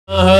तो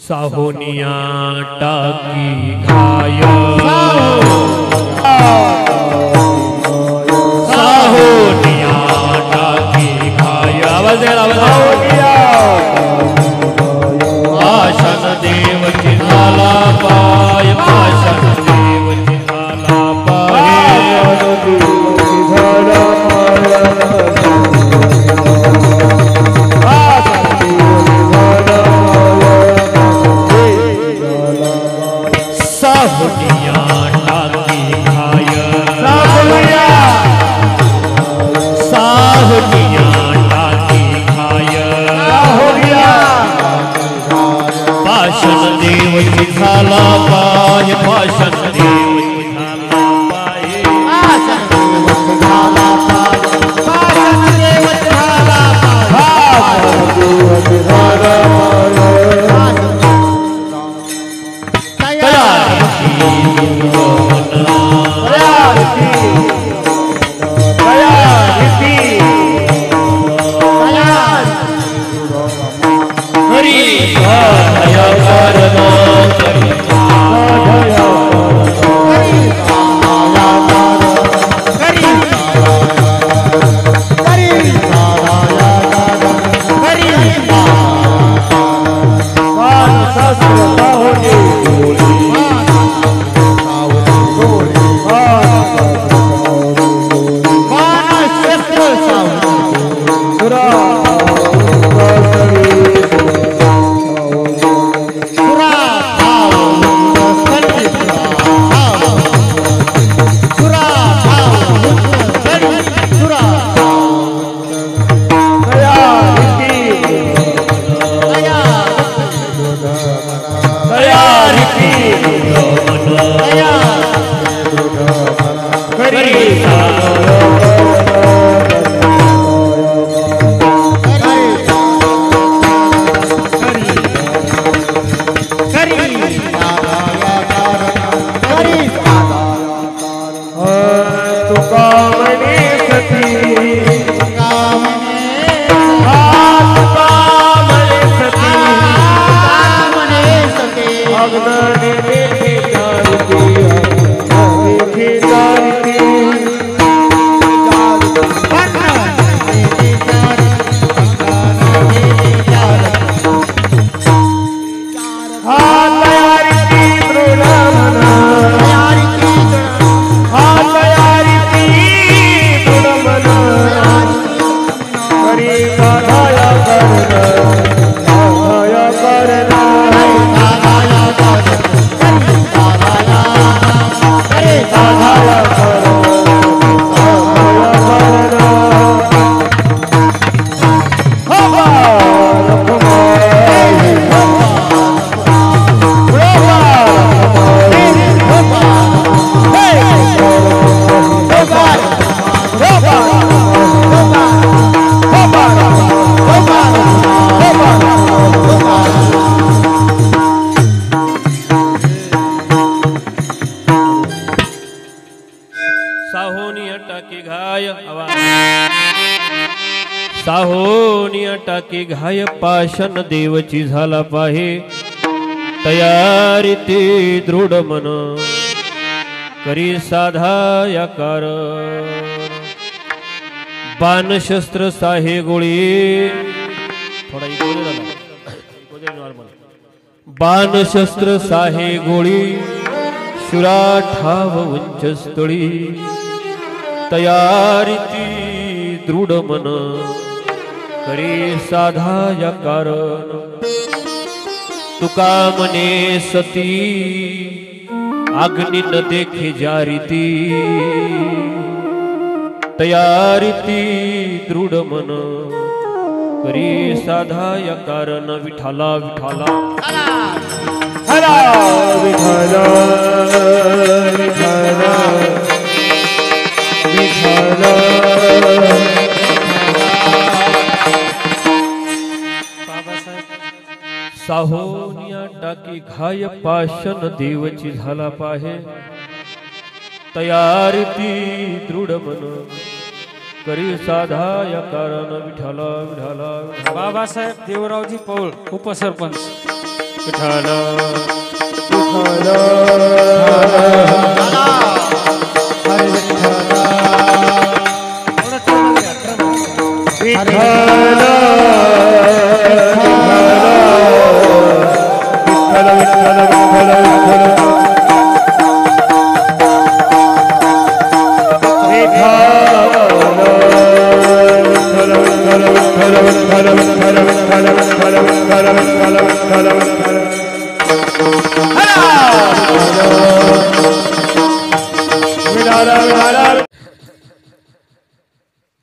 साहोनिया टाकी घाय साहोनिया टाकी घाय आवाज पाषाण देव चिन्हाला पाय पाषाण देव चिन्हाला पाय साहोनिया टाकी घाय साहोनिया टाकी घाय पाषाण देव चिन्हाला पाय पाषाण देव चिन्हाला पाय पाषाण देव चिन्हाला साहोनिया टाकी घाय पाषाण देवची झाला पाहे तयारी ते दृढ मन करी साधा याकार बाण शस्त्र साहे गोळी थोडा बाण शस्त्र साहे गोळी शुरा ठाव उंचस्थळी तयारी ती दृढ मन करी साधा या कारण तुका मने सती अग्नि न देखे जारीती तयारीती दृढ मन करी साधा या कारण विठाला विठाला हरा विठाला विठाला विठाला साहोनिया टाकी घाय पाशन देवची झाला पाहे तयारी ती दृढ मन करी साधा या कारण विठाला विठाला बाबासाहेब देवरावजी पौळ उपसरपंच विठाला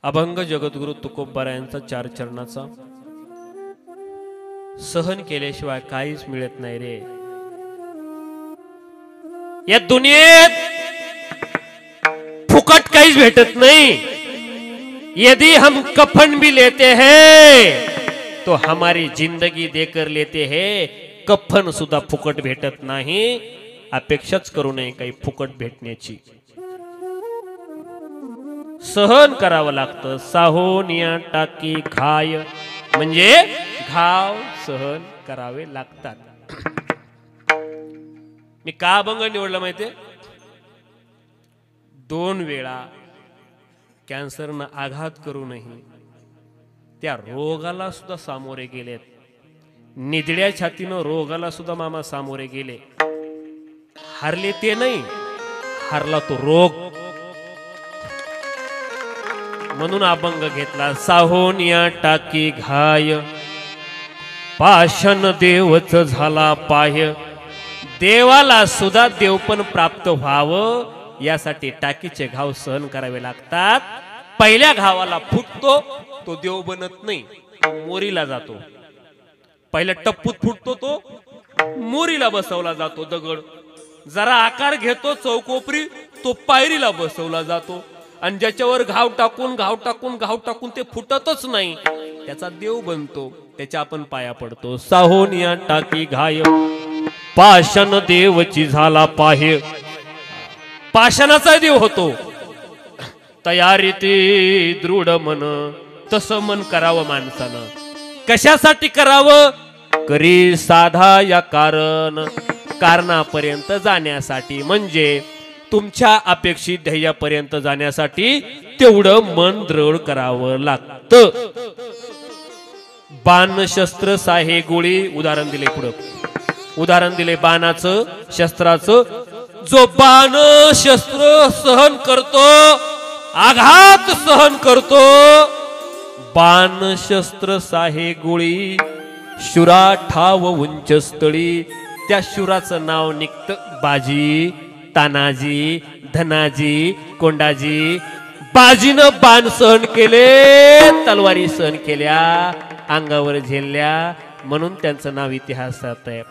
अभंग जगद्गुरु तुकोबा यांचा 4 चरणाचा सहन केल्याशिवाय काहीच मिळत नाही रे या दुनियेत फुकट काहीच भेटत नहीं। यदि हम कफन भी लेते हैं तो हमारी जिंदगी देकर लेते हैं, कफन सुद्धा फुकट भेटत नाही। अपेक्षाच करू नये काही फुकट भेटण्याची। सहन करावं लागतं। साहोनिया टाकी घाय म्हणजे घाव सहन करावे लागतात। मी का अभंग निवडला माहितीये? 2 वेळा कॅन्सरनं आघात करूनही त्या रोगाला सुद्धा सामोरे गेलेत। निधड्या छातीनं रोगाला सुद्धा मामा सामोरे गेले। हारले ते नाही, हारला तो रोग। म्हणून अभंग घेतला। साहोनिया टाकी घाय पाषाण देवच झाला पाह्य। देवाला सुद्धा देवपण प्राप्त व्हावं यासाठी टाकीचे घाव सहन करावे लागतात। पहिल्या घावाला फुटतो तो देव बनत नाही, मोरीला जातो। पहिल्या टप्पूत फुटतो तो मोरीला बसवला जातो दगड। जरा आकार घेतो चौकोपरी तो पायरीला बसवला जातो। आणि ज्याच्यावर घाव टाकून ते फुटतच नाही त्याचा देव बनतो, त्याच्या आपण पाया पडतो। साहोनिया टाकी घाय पाषाण देवची झाला पाहे। पाषाणाचा देव होतो। तयारी ते दृढ मन, तसं मन करावं माणसानं। कशासाठी करावं? करी साधा या कारणापर्यंत जाण्यासाठी, म्हणजे तुमच्या अपेक्षित ध्येयापर्यंत जाण्यासाठी तेवढं मन दृढ करावं लागतं। बाण शस्त्र साहे गोळी उदाहरण दिले पुढं। उदाहरण दिले बाणाचं शस्त्राचं। जो बाण शस्त्र सहन करतो, आघात सहन करतो, बाण शस्त्र साहे गोळी शुरा ठाव उंच स्थळी। त्या शुराचं नाव निघतं बाजी, तानाजी, धनाजी, कोंडाजी। बाजीनं बाण सहन केले, तलवारी सहन केल्या, अंगावर झेलल्या, म्हणून त्यांचं नाव इतिहासात आहे।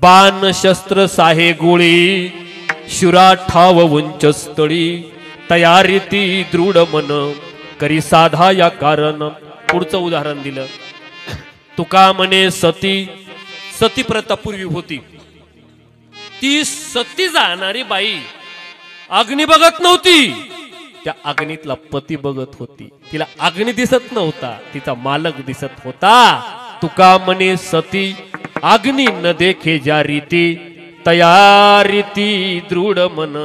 बाण शस्त्र साहे गोळी शुरा ठाव उंच स्थळी। तयारी ती दृढ मन करी साधा या कारण। पुढचं उदाहरण दिलं। तुका म्हणे सती, सती प्रथा पूर्वी होती। ती सती जाणारी बाई अग्नी बघत नव्हती, त्या अग्नीतला पती बघत होती। तिला अग्नी दिसत नव्हता, तिचा मालक दिसत होता। तुका म्हणे सती अग्नी न देखे ज्या रीती। तयारी ती दृढ मन,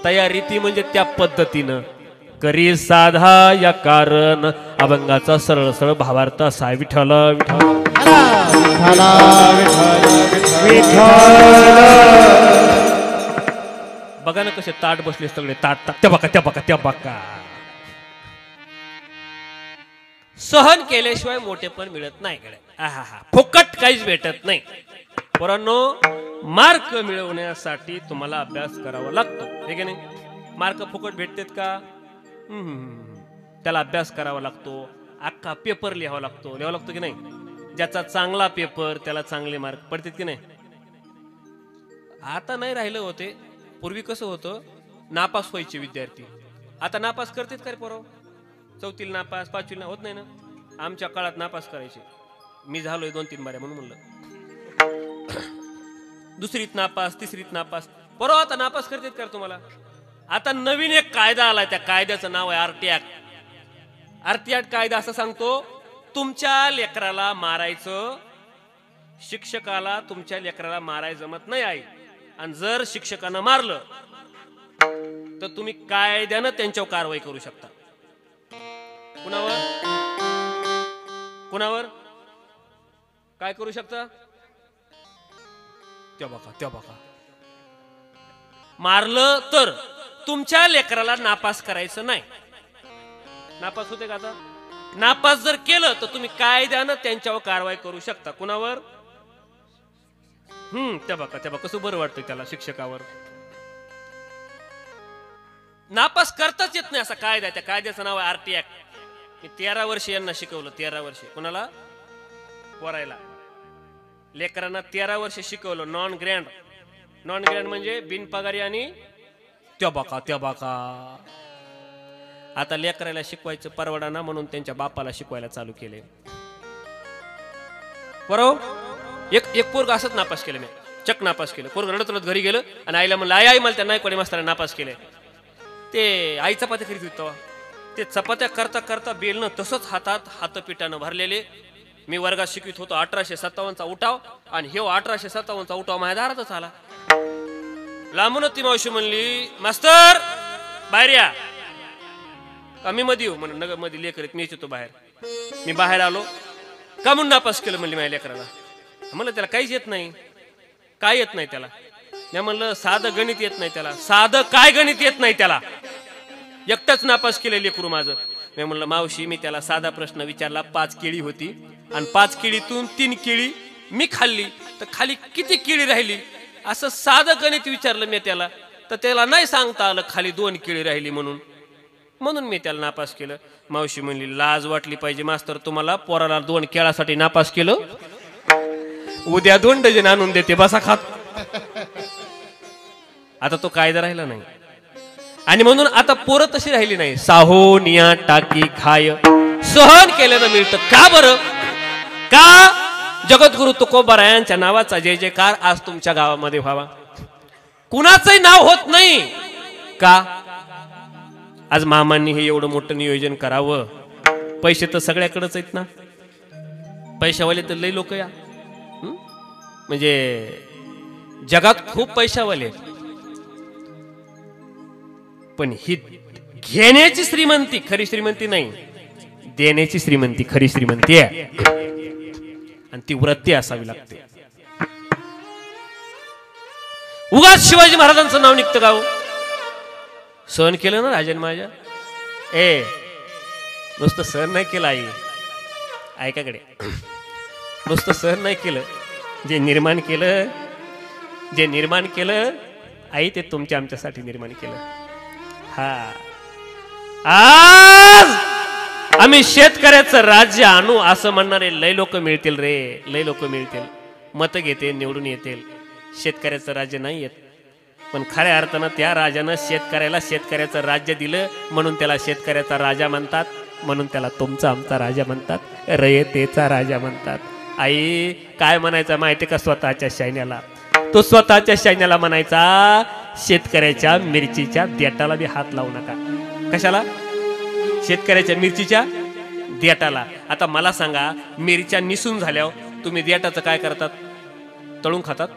तयारी ती म्हणजे त्या पद्धतीनं करी साधा या कारण। अभंगाचा सरळ सरळ भावार्थ असा। विठ्ठल बघा ना कसे ताट बसले सगळे। ताट त्या बघा। सहन केल्याशिवाय मोठेपण मिळत नाही। फुकट काहीच भेटत नाही। पोरांनो, मार्क मिळवण्यासाठी तुम्हाला अभ्यास करावा लागतो, हे की नाही? मार्क फुकट भेटतात का? त्याला अभ्यास करावा लागतो, अख्खा पेपर लिहावा लागतो की नाही? ज्याचा चांगला पेपर त्याला चांगले मार्क पडतात की नाही? आता नाही राहिलं होते। पूर्वी कसं होतं, नापास व्हायचे विद्यार्थी, आता नापास करतात का रे पोरं? 4वीला नापास, 5वीला होत नाही ना? आमच्या काळात नापास करायचे। मी झालोय 2-3 बाऱ्या म्हणून म्हणलं। दुसरीत नापास, तिसरीत नापास. परवा आता नापास करतात का तुम्हाला? आता नवीन एक कायदा आलाय, त्या कायद्याचं नाव आहे आरटी ऍक्ट. आरटी ऍक्ट कायदा असं सांगतो, तुमच्या लेकराला मारायचं, शिक्षकाला तुमच्या लेकराला मारायचं जमत नाही आहे, आणि जर शिक्षकानं मारलं तर तुम्ही कायद्यानं त्यांच्यावर कारवाई करू शकता. कुणावर कुणावर काय करू शकता? त्या बघा मारलं तर तुमच्या लेकराला नापास करायचं नाही. नापास होते का? आता नापास जर केलं तर तुम्ही कायद्यानं त्यांच्यावर कारवाई करू शकता. कुणावर? त्या बघा कसं बरं वाटतं त्याला, शिक्षकावर. नापास करताच येत नाही असा कायदा. त्या कायद्याचं नाव आहे आरटी ऍक्ट. मी 13 वर्ष यांना शिकवलं. 13 वर्ष कुणाला? पोरायला, लेकरांना 13 वर्ष शिकवलं. नॉन ग्रँड म्हणजे बिनपगारी. आणि त्या बघा आता लेकराला शिकवायचं परवडाना म्हणून त्यांच्या बापाला शिकवायला चालू केले. बरोबर. एक पोरग असंच नापास केलं, मी चक नापास केलं. पोरग रडत रडत घरी गेलं आणि आईला म्हणलं, आई मला त्या नायकवाडी मास्तराने नापास केले. ते आई चपात्या करीत होतो. ते चपात्या करता करता बेलनं तसंच हातपिठानं भरलेले. मी वर्गात शिकवित होतो 1857चा उठाव, आणि हे 1857चा उठाव माझ्या दारातच आला. लांबूनच ती मावशी म्हणली, मास्तर बाहेर या. मी मध्ये येऊ म्हणून, नगर मध्ये लेकर मी येतो बाहेर. मी बाहेर आलो. का म्हणून नापास केलं म्हणली माझ्या लेकराला? म्हणलं त्याला काहीच येत नाही. काय येत नाही त्याला? मी म्हणलं साधं गणित येत नाही त्याला. साधं काय गणित येत नाही त्याला? एकटाच नापास केलं लेकरू माझं. मी म्हणलं मावशी, मी त्याला साधा प्रश्न विचारला. 5 केळी होती आणि 5 केळीतून 3 केळी मी खाल्ली, तर खाली किती केळी राहिली? असं साधं गणित विचारलं मी त्याला, तर त्याला नाही सांगता आलं खाली 2 केळी राहिली म्हणून मी त्याला नापास केलं. मावशी म्हणली, लाज वाटली पाहिजे मास्तर तुम्हाला, पोराला 2 केळासाठी नापास केलं. उद्या 2 डझन आणून देते, बसा खात. आता तो कायदा राहिला नाही, आणि म्हणून आता पोरं तशी राहिली नाही. साहो निया टाकी खाय, सहन केल्यानं मिळतं. का बरं? का जगद्गुरु तुकोबारायांच्या नावाचा जय जयकार आज तुमच्या गावामध्ये व्हावा. कुणाचंही नाव होत नाही का? आज मामांनी हे एवढं मोठं नियोजन करावं. पैसे तर सगळ्याकडेच आहेत ना. पैशावाले तर लई लोक या, म्हणजे जगात खूप पैशावाले, पण ही घेण्याची श्रीमंती खरी श्रीमंती नाही, देण्याची श्रीमंती खरी श्रीमंती आहे. आणि ती वृत्ती असावी लागते. उगाच शिवाजी महाराजांचं नाव निघतं गाव. सहन केलं ना राजन माझ्या? नुसतं सहन नाही केलं आई, ऐकाकडे, नुसतं सहन नाही केलं. जे निर्माण केलं आई, ते तुमच्या आमच्यासाठी निर्माण केलं. हा, आज आम्ही शेतकऱ्याचं राज्य आणू असं म्हणणारे लय लोक मिळतील रे, लय लोक मिळतील. मत घेते, निवडून येतील. शेतकऱ्याचं राज्य नाही येत, पण खऱ्या अर्थानं त्या राजानं शेतकऱ्याला शेतकऱ्याचं राज्य दिलं म्हणून त्याला शेतकऱ्याचा राजा म्हणतात, म्हणून त्याला तुमचा आमचा राजा म्हणतात, रयतेचा राजा म्हणतात. आई काय म्हणायचं माहिती का स्वतःच्या सैन्याला? तो स्वतःच्या सैन्याला म्हणायचा, शेतकऱ्याच्या मिरचीच्या देठाला बी हात लावू नका. कशाला? शेतकऱ्याच्या मिरचीच्या देठाला. आता मला सांगा, मिरच्या निसून झाल्यावर तुम्ही देठाचं काय करतात? तळून खातात?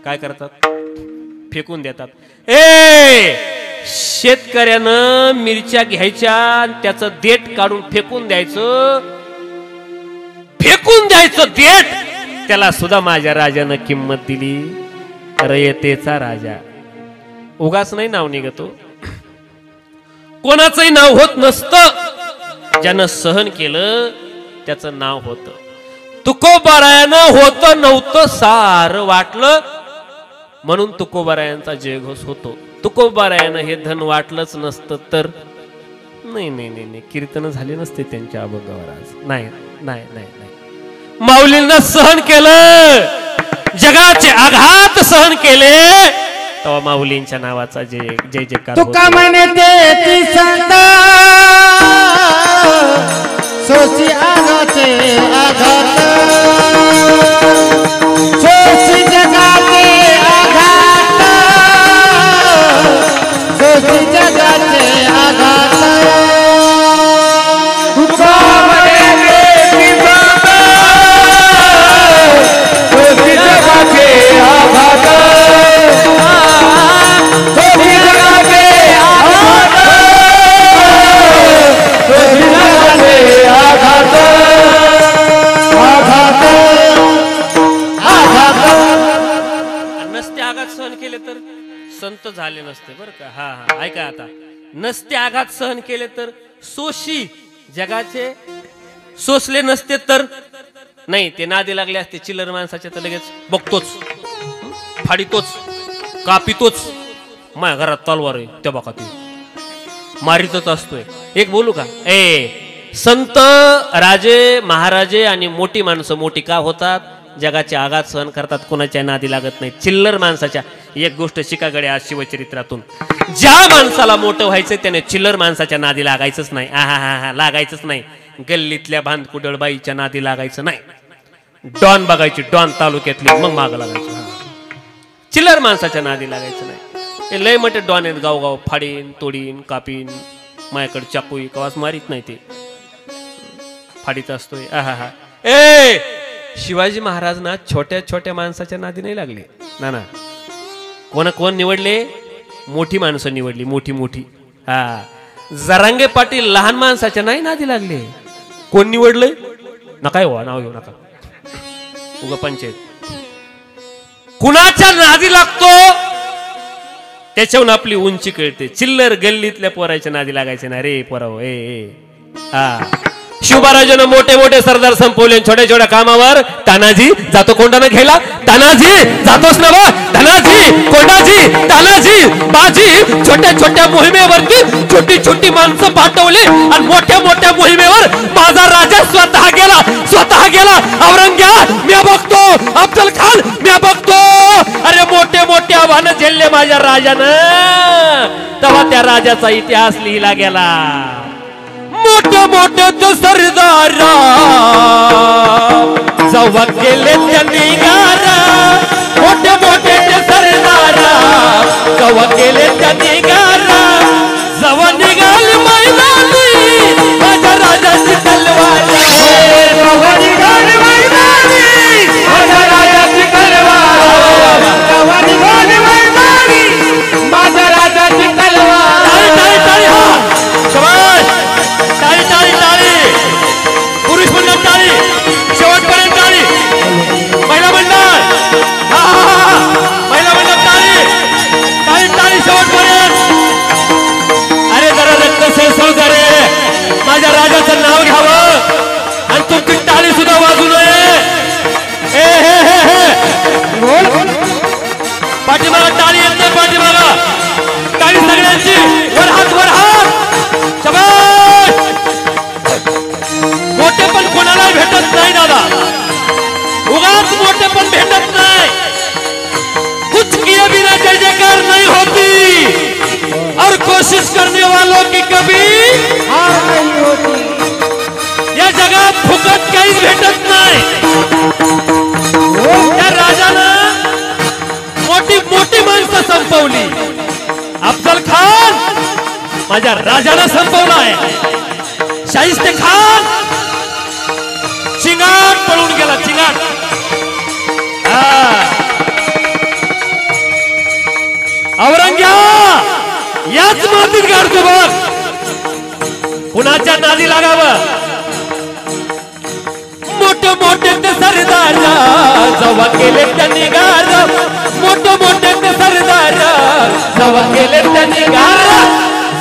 काय करतात? फेकून देतात. शेतकऱ्यानं मिरच्या घ्यायच्या, त्याचं देठ काढून फेकून द्यायचं देठ. त्याला सुद्धा माझ्या राजानं किंमत दिली. रयतेचा राजा. उगाच नाही नाव निघतो, कोणाचंही नाव होत नसतं. ज्यानं सहन केलं त्याचं नाव होतं. तुकोबारायानं होतं नव्हतं सार वाटलं, म्हणून तुकोबारायांचा जयघोष होतो. तुकोबारायानं हे धन वाटलंच नसतं तर नाही कीर्तन झाले नसते त्यांच्या अभंगावर आज. नाही, माऊलींना सहन केलं, जगाचे आघात सहन केले, तेव्हा माऊलींच्या नावाचा जय जयकार. तुका म्हणते ती संता सोची आघाते आघात, सोची जगात नसते बरं का. हा हा ऐका आता, नसते आघात सहन केले तर सोशी जगाचे, सोसले नसते तर नाही. ते नादी लागले असते चिल्लर माणसाच्या तर लगेच बघतोच, फाडीतोच, कापितोच. माझ्या घरात तलवार आहे त्या बघा ते मारीतच असतोय. एक बोलू का, संत राजे महाराजे आणि मोठी माणसं मोठी का होतात? जगाचे आघात सहन करतात, कोणाच्या नादी लागत नाही. चिल्लर माणसाच्या एक गोष्ट शिकागडे आज शिवचरित्रातून, ज्या माणसाला मोठं व्हायचं त्याने चिल्लर माणसाच्या नादी लागायचंच नाही. हा लागायचंच नाही. गल्लीतल्या भांदकुदळ बाईच्या नादी लागायचं नाही. डॉन बघायची, डॉन तालुक्यातली, मग माग लागायचं. चिल्लर माणसाच्या नादी लागायचं नाही. हे लय मोठे डॉन आहेत, गावगाव फाडीन तोडीन कापीन, माझ्याकडे चाकूई कवाच मारीत नाही, ते फाडीत असतोय. शिवाजी महाराज ना छोट्या छोट्या माणसाच्या नादी नाही लागले ना. कोण निवडले? मोठी माणसं निवडली, मोठी मोठी. जरांगे पाटील लहान माणसाच्या नाही नादी लागले. कोण निवडलंय? नका हो, नाव घेऊ नका, उगा पंचायत. कुणाच्या नादी लागतो त्याच्याहून आपली उंची कळते. चिल्लर गल्लीतल्या पोराच्या नादी लागायचे ना रे पोराव. शिवबाराजानं मोठे मोठे सरदार संपवले, छोट्या छोट्या कामावर. तानाजी जातो कोंडानं घ्यायला, तानाजी जातोच ना बा, धनाजी कोंडाजी तानाजी बाजी. छोट्या छोट्या मोहिमेवरती छोटी छोटी माणसं पाठवली आणि मोठ्या मोठ्या मोहिमेवर माझा राजा स्वतः गेला. औरंगजेब मी बघतो, अफजल खान मी बघतो. अरे मोठे मोठे आव्हानं झेलले माझ्या राजानं, तेव्हा त्या राजाचा इतिहास लिहिला गेला. मोठे मोठे ते सरदार जवा गेले त्यांनी गारा, मोठे मोठे ते सरदार जवा गेले त्यांनी गारा. जवा निघाली मैदानी माझ्या राजाची तलवार, जवा निघाली मैदानी माझ्या राजाची तलवार, जवा निघाली मैदानी माझ्या राजाची तलवार. टाळी शाबास, टाळी पुरुष मंडळ टाळी, शेवटपर्यंत टाळी. महिला मंडळ, महिला मंडळ टाळी शेवटपर्यंत. अरे जरा रक्त सेसळ रे, माझ्या राजाचं नाव घ्यावं आणि तुमची टाळी सुद्धा वाजू नये. पाठीमागा टाळी येत नाही, पाठीमागा टाळी सगळ्यांची. वर हात शाबास. मोठे पण कोणाला भेटत नाही दादा, उगाच मोठे पण भेटत नाही. कुछ किए बिना जय जयकार नहीं होती और कोशिश करने वालों की कभी हार नहीं होती. या जगात फुकट काहीच भेटत नाही. या राजानं मोठी मोठी माणसं संपवली. अफजल खान माझ्या राजानं संपवलाय. शाहिस्ते खान चिंगाट पळून गेला, चिंगाट. औरंगजेब याच मातीत गाडतो बघ, कुणाच्या नादी लागावं. मोठे मोठे ते सरदार जवा केले त्यांनी गार, मोठे मोठे ते सरदार जवा केले त्यांनी गार.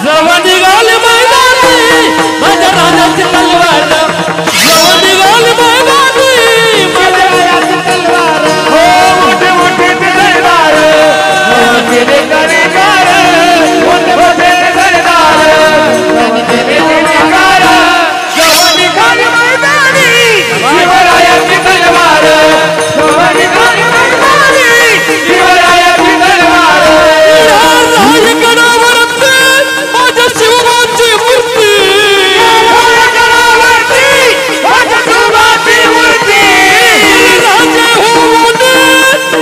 जवा निघाले मैदानी माझ्या राजाची तलवार, जवा निघाले मैदानी माझ्या राजाची तलवार. हो मोठे मोठे ते सरदार जवा केले त्यांनी गार, मोठे मोठे ते सरदार जवा केले त्यांनी गार. जवा निघाले मैदानी शिवरायाची तलवार, जवा निघाले मैदानी शिवरायाची तलवार. माझ्या शिवबाची मूर्ती, माझ्या शिवबाची मूर्ती. राजे होऊन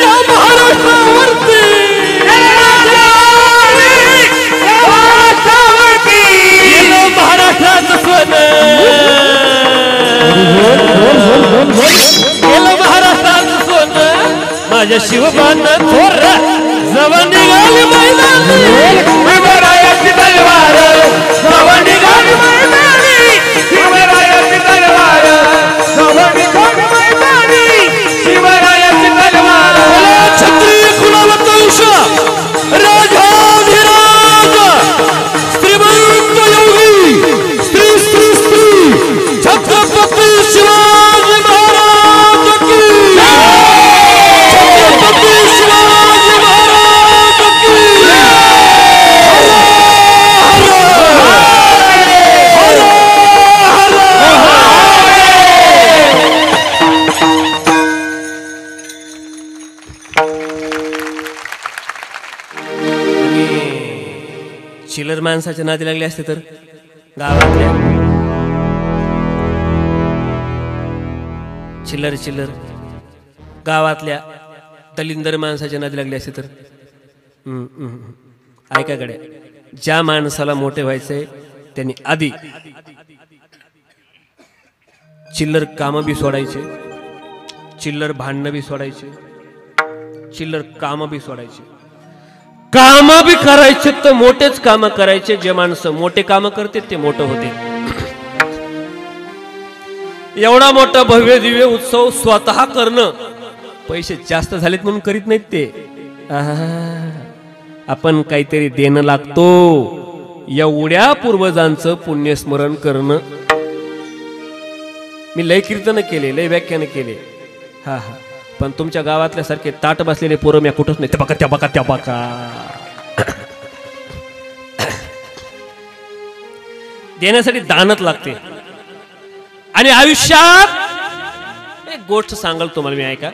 या महाराष्ट्रावरती, महाराष्ट्राचं सोनं गेलं, महाराष्ट्राचं सोनं माझ्या शिवबानं थोर. जवा निघाली मैदानी शिवरायाची तलवार, जवा निघाली मैदानी शिवरायाची तलवार, जवा निघाली मैदानी शिवरायाची तलवार. छत्री कुलावतंश राजा चिल्लर माणसाच्या नादी लागले असते तर गावातल्या चिल्लर गावातल्या दलिंदर माणसाच्या नादी लागले असते तर ऐका गड्या, ज्या माणसाला मोठे व्हायचंय त्यांनी आधी चिल्लर कामं बी सोडायचे, चिल्लर भांडणं बी सोडायचे, चिल्लर कामं बी सोडायचे, काम बी करायचे तर मोठेच काम करायचे. जे माणसं मोठे काम करते ते मोठं होते. एवढा मोठा भव्य दिव्य उत्सव स्वतः करणं, पैसे जास्त झालेत म्हणून करीत नाहीत ते. आपण काहीतरी देणं लागतो. एवढ्या पूर्वजांचं पुण्यस्मरण करणं. मी लय कीर्तन केले, लय व्याख्यान केले. हा पण तुमच्या गावातल्या सारखे ताट बसलेले पोरं मी कुठंच नाही. त्या बका देण्यासाठी दानच लागते. आणि आयुष्यात एक गोष्ट सांगाल तुम्हाला मी, ऐका.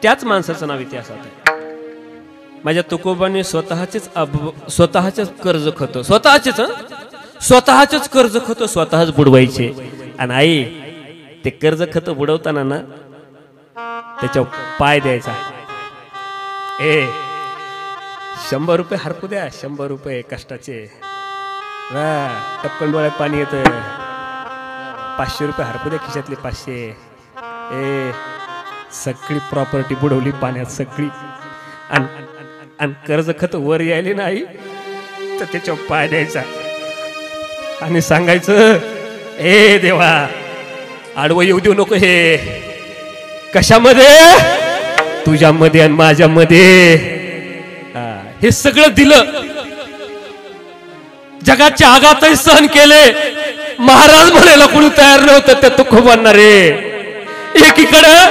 त्याच माणसाचं नाव इतिहासात आहे. माझ्या तुकोबांनी स्वतःचेच कर्ज खत, स्वतःचेच कर्ज खत स्वतःच बुडवायचे. आणि आई ते कर्ज खत बुडवताना ना त्याच्या पाय द्यायचा. 100 रुपये हरपू द्या, 100 रुपये कष्टाचे. टपकन डोळ्यात पाणी येतं. 500 रुपये हरपू द्या खिशातले 500. सगळी प्रॉपर्टी बुडवली पाण्यात सगळी. आणि कर्ज खत वर यायले नाही तर त्याच्या पाय द्यायचा आणि सांगायचं, देवा आडवं येऊ देऊ नको. हे कशामध्ये? तुझ्यामध्ये आणि माझ्यामध्ये. हे सगळं दिलं. जगाच्या आघातही सहन केले. महाराज म्हणायला कोणी तयार नव्हतं त्या तुकोबांना रे. एकीकडं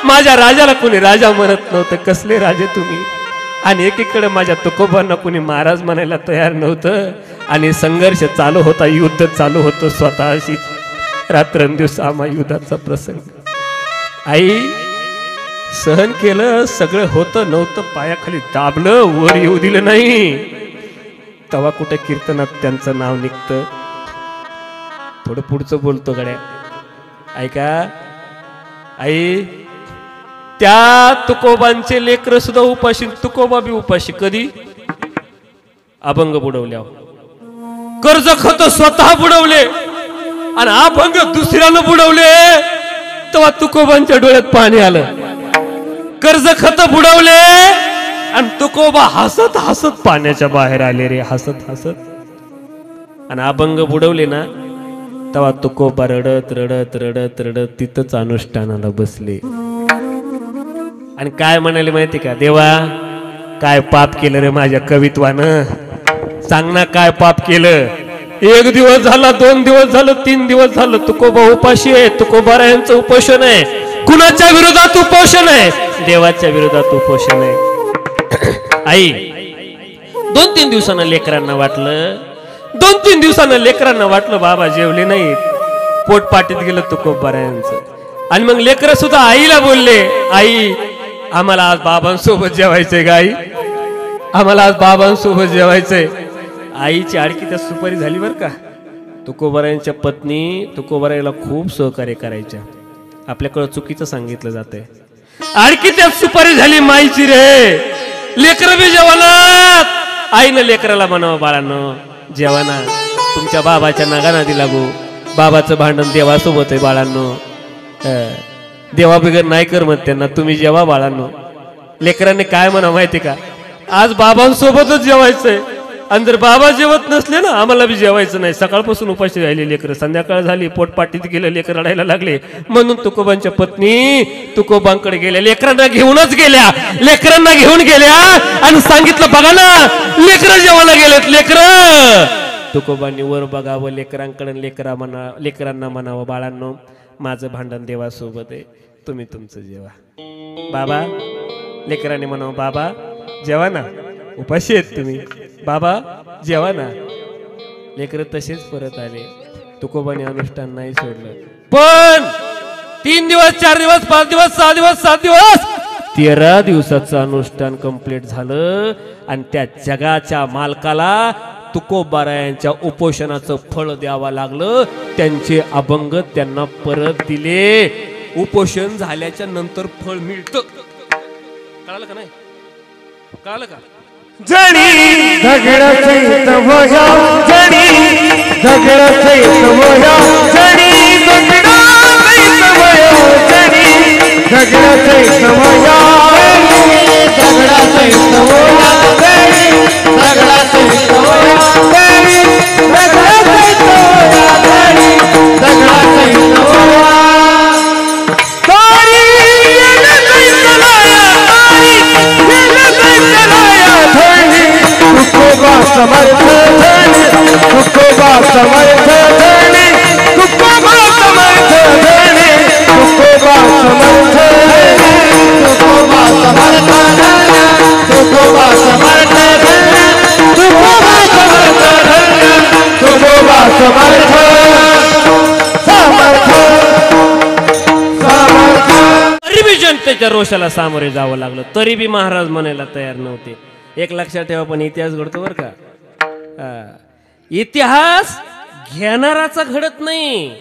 माझ्या राजाला कोणी राजा म्हणत नव्हतं, कसले राजे तुम्ही. आणि एकीकडे माझ्या तुकोबांना कोणी महाराज म्हणायला तयार नव्हतं. आणि संघर्ष चालू होता, युद्ध चालू होतं स्वतःशी. रात्रंदिवस आम्हा युद्धाचा प्रसंग. आई सहन केलं, सगळं होतं नव्हतं, पायाखाली दाबलं, वर येऊ दिलं नाही. तेव्हा कुठे कीर्तनात त्यांचं नाव निघतं. थोडं पुढचं बोलतो गड्या, ऐका. आई त्या तुकोबांचे लेकर सुद्धा उपाशी, तुकोबा बी उपाशी. कधी? अभंग बुडवल्यावर. कर्ज खत स्वतः बुडवले आणि अभंग दुसऱ्यानं बुडवले. तेव्हा तुकोबांच्या डोळ्यात पाणी आलं. कर्ज खत बुडवले आणि तुकोबा हसत हसत पाण्याच्या बाहेर आले रे, हसत हसत. आणि अभंग बुडवले ना तेव्हा तुकोबा रडत रडत रडत रडत तिथंच अनुष्ठानाला बसले. आणि काय म्हणाले माहिती का? देवा काय पाप केलं रे माझ्या कवित्वानं, सांग ना काय पाप केलं. 1 दिवस झाला, 2 दिवस झालं, 3 दिवस झालं तुकोबा उपाशी आहे. तुकोबारायांचं उपोषण आहे. कुणाच्या विरोधात उपोषण आहे? देवाच्या विरोधात उपोषण आहे. आई 2-3 दिवसानं लेकरांना वाटलं, 2-3 दिवसानं लेकरांना वाटलं बाबा जेवले नाहीत, पोट पाटीत गेलं तुकोबारायांचं. आणि मग लेकर सुद्धा आईला बोलले, आई आम्हाला आज बाबांसोबत जेवायचंय गा, आई आम्हाला आज बाबांसोबत जेवायचंय. आईची आडकी त्या सुपारी झाली बरं का. तुकोबारायांच्या पत्नी तुकोबारायला खूप सहकार्य करायच्या. आपल्याकडं चुकीचं सांगितलं जातंय. आडकी त्यात सुपारी झाली माईची रे. लेकर बी जेवणात. आईनं लेकराला म्हणावं, बाळांनो जेवणा, तुमच्या बाबाच्या नागानादी लागू. बाबाचं भांडण देवासोबत आहे बाळांनो. देवा बिगर नाही कर मग त्यांना, तुम्ही जेवा बाळांनो. लेकरांनी काय म्हणा माहिती का? आज बाबांसोबतच जेवायचंय. आणि जर बाबा जेवत नसले ना आम्हाला बी जेवायचं नाही. सकाळपासून उपाशी राहिले लेकर. संध्याकाळ झाली, पोटपाटीत गेलं, लेकर रडायला लागले. म्हणून तुकोबांच्या पत्नी तुकोबांकडे गेल्या, लेकरांना घेऊनच गेल्या. लेकरांना घेऊन गेल्या आणि सांगितलं, बघा ना लेकर जेवायला गेलेत. लेकर तुकोबांनी वर बघावं लेकरांकडे. लेकरांना म्हणावं, बाळांनो माझं भांडण देवासोबत आहे, तुम्ही तुमचं जेवा. बाबा लेकरांनी म्हणावं, बाबा जेवा ना, उपाशी आहेत तुम्ही, बाबा जेवा ना. लेकर तसेच परत आले. तुकोबाने अनुष्ठान नाही सोडलं. पण 3 दिवस, 4 दिवस, 5 दिवस, 6 दिवस, 7 दिवस, 13 दिवसाचं अनुष्ठान कंप्लीट झालं. आणि त्या जगाच्या मालकाला तुकोबारायांच्या उपोषणाचं फळ द्यावं लागलं. त्यांचे अभंग त्यांना परत दिले. उपोषण झाल्याच्या नंतर फळ मिळतं. कळालं का नाही? कळालं का? जणी दगड सहित होया जणी दगड सहित होया जणी दगड सहित होया जणी दगड सहित होया दगड सहित होया जणी दगड सहित होया जणी दगड सहित होया जणी दगड सहित होया तारी येले सहित लाया तारी येले सहित लाया धनी तुकोबा समर्थ धनी तुकोबा समर्थ धनी तुकोबा समर्थ धनी तुकोबा समर्थ धनी तुकोबा समर्थ धनी तुकोबा समर्थ धनी तुकोबा समर्थ धनी तुकोबा समर्थ समर्थ समर्थ. तरी बी जनतेच्या रोषाला सामोरे जावं लागलं. तरी बी महाराज म्हणायला तयार नव्हते. एक लक्षात ठेवा, पण इतिहास घडतो बरं का. इतिहास घेणाराचा घडत नाही,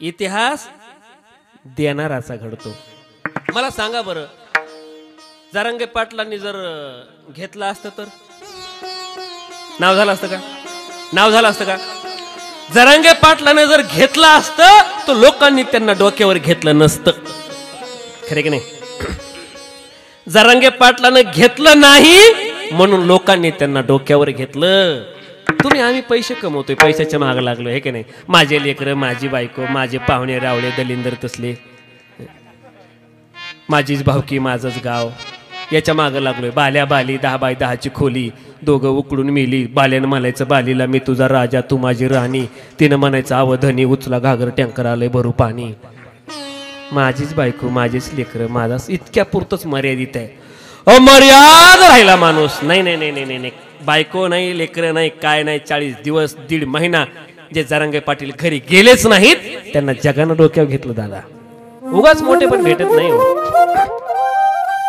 इतिहास देणाराचा घडतो. मला सांगा बरं, जरांगे पाटलांनी जर घेतलं असतं तर नाव झालं असतं का? नाव झालं असतं का? जरांगे पाटलाने जर घेतलं असतं तर लोकांनी त्यांना डोक्यावर घेतलं नसतं. खरे की नाही? जरांगे पाटलाने घेतलं नाही म्हणून लोकांनी त्यांना डोक्यावर घेतलं. तुम्ही आम्ही पैसे कमवतोय, पैशाच्या मागे लागलो हे की नाही? माझे लेकरं, माझी बायको, माझे पाहुणे रावळे दलिंदर तसले, माझीच भावकी माझंच गाव, याच्या मागे लागलोय. बाल्या बाली 10x10ची खोली, दोघं उकडून मेली. बाल्यानं म्हणायचं बालीला मी तुझा राजा तू माझी राणी, तिनं म्हणायचं अवधनी उचला घागर टँकर आलंय भरू पाणी. माझीच बायको, माझीच लेकरं, माझा इतक्या पुरतच मर्यादित आहे. अमर्याद राहिला माणूस. नाही नाही नाही नाही नाही, बायको नाही, लेकरं नाही, काय नाही. 40 दिवस 1.5 महिना जे जरांगे पाटील घरी गेलेच नाहीत त्यांना जगानं डोक्यावर घेतलं. दादा उगाच मोठे पण भेटत नाही.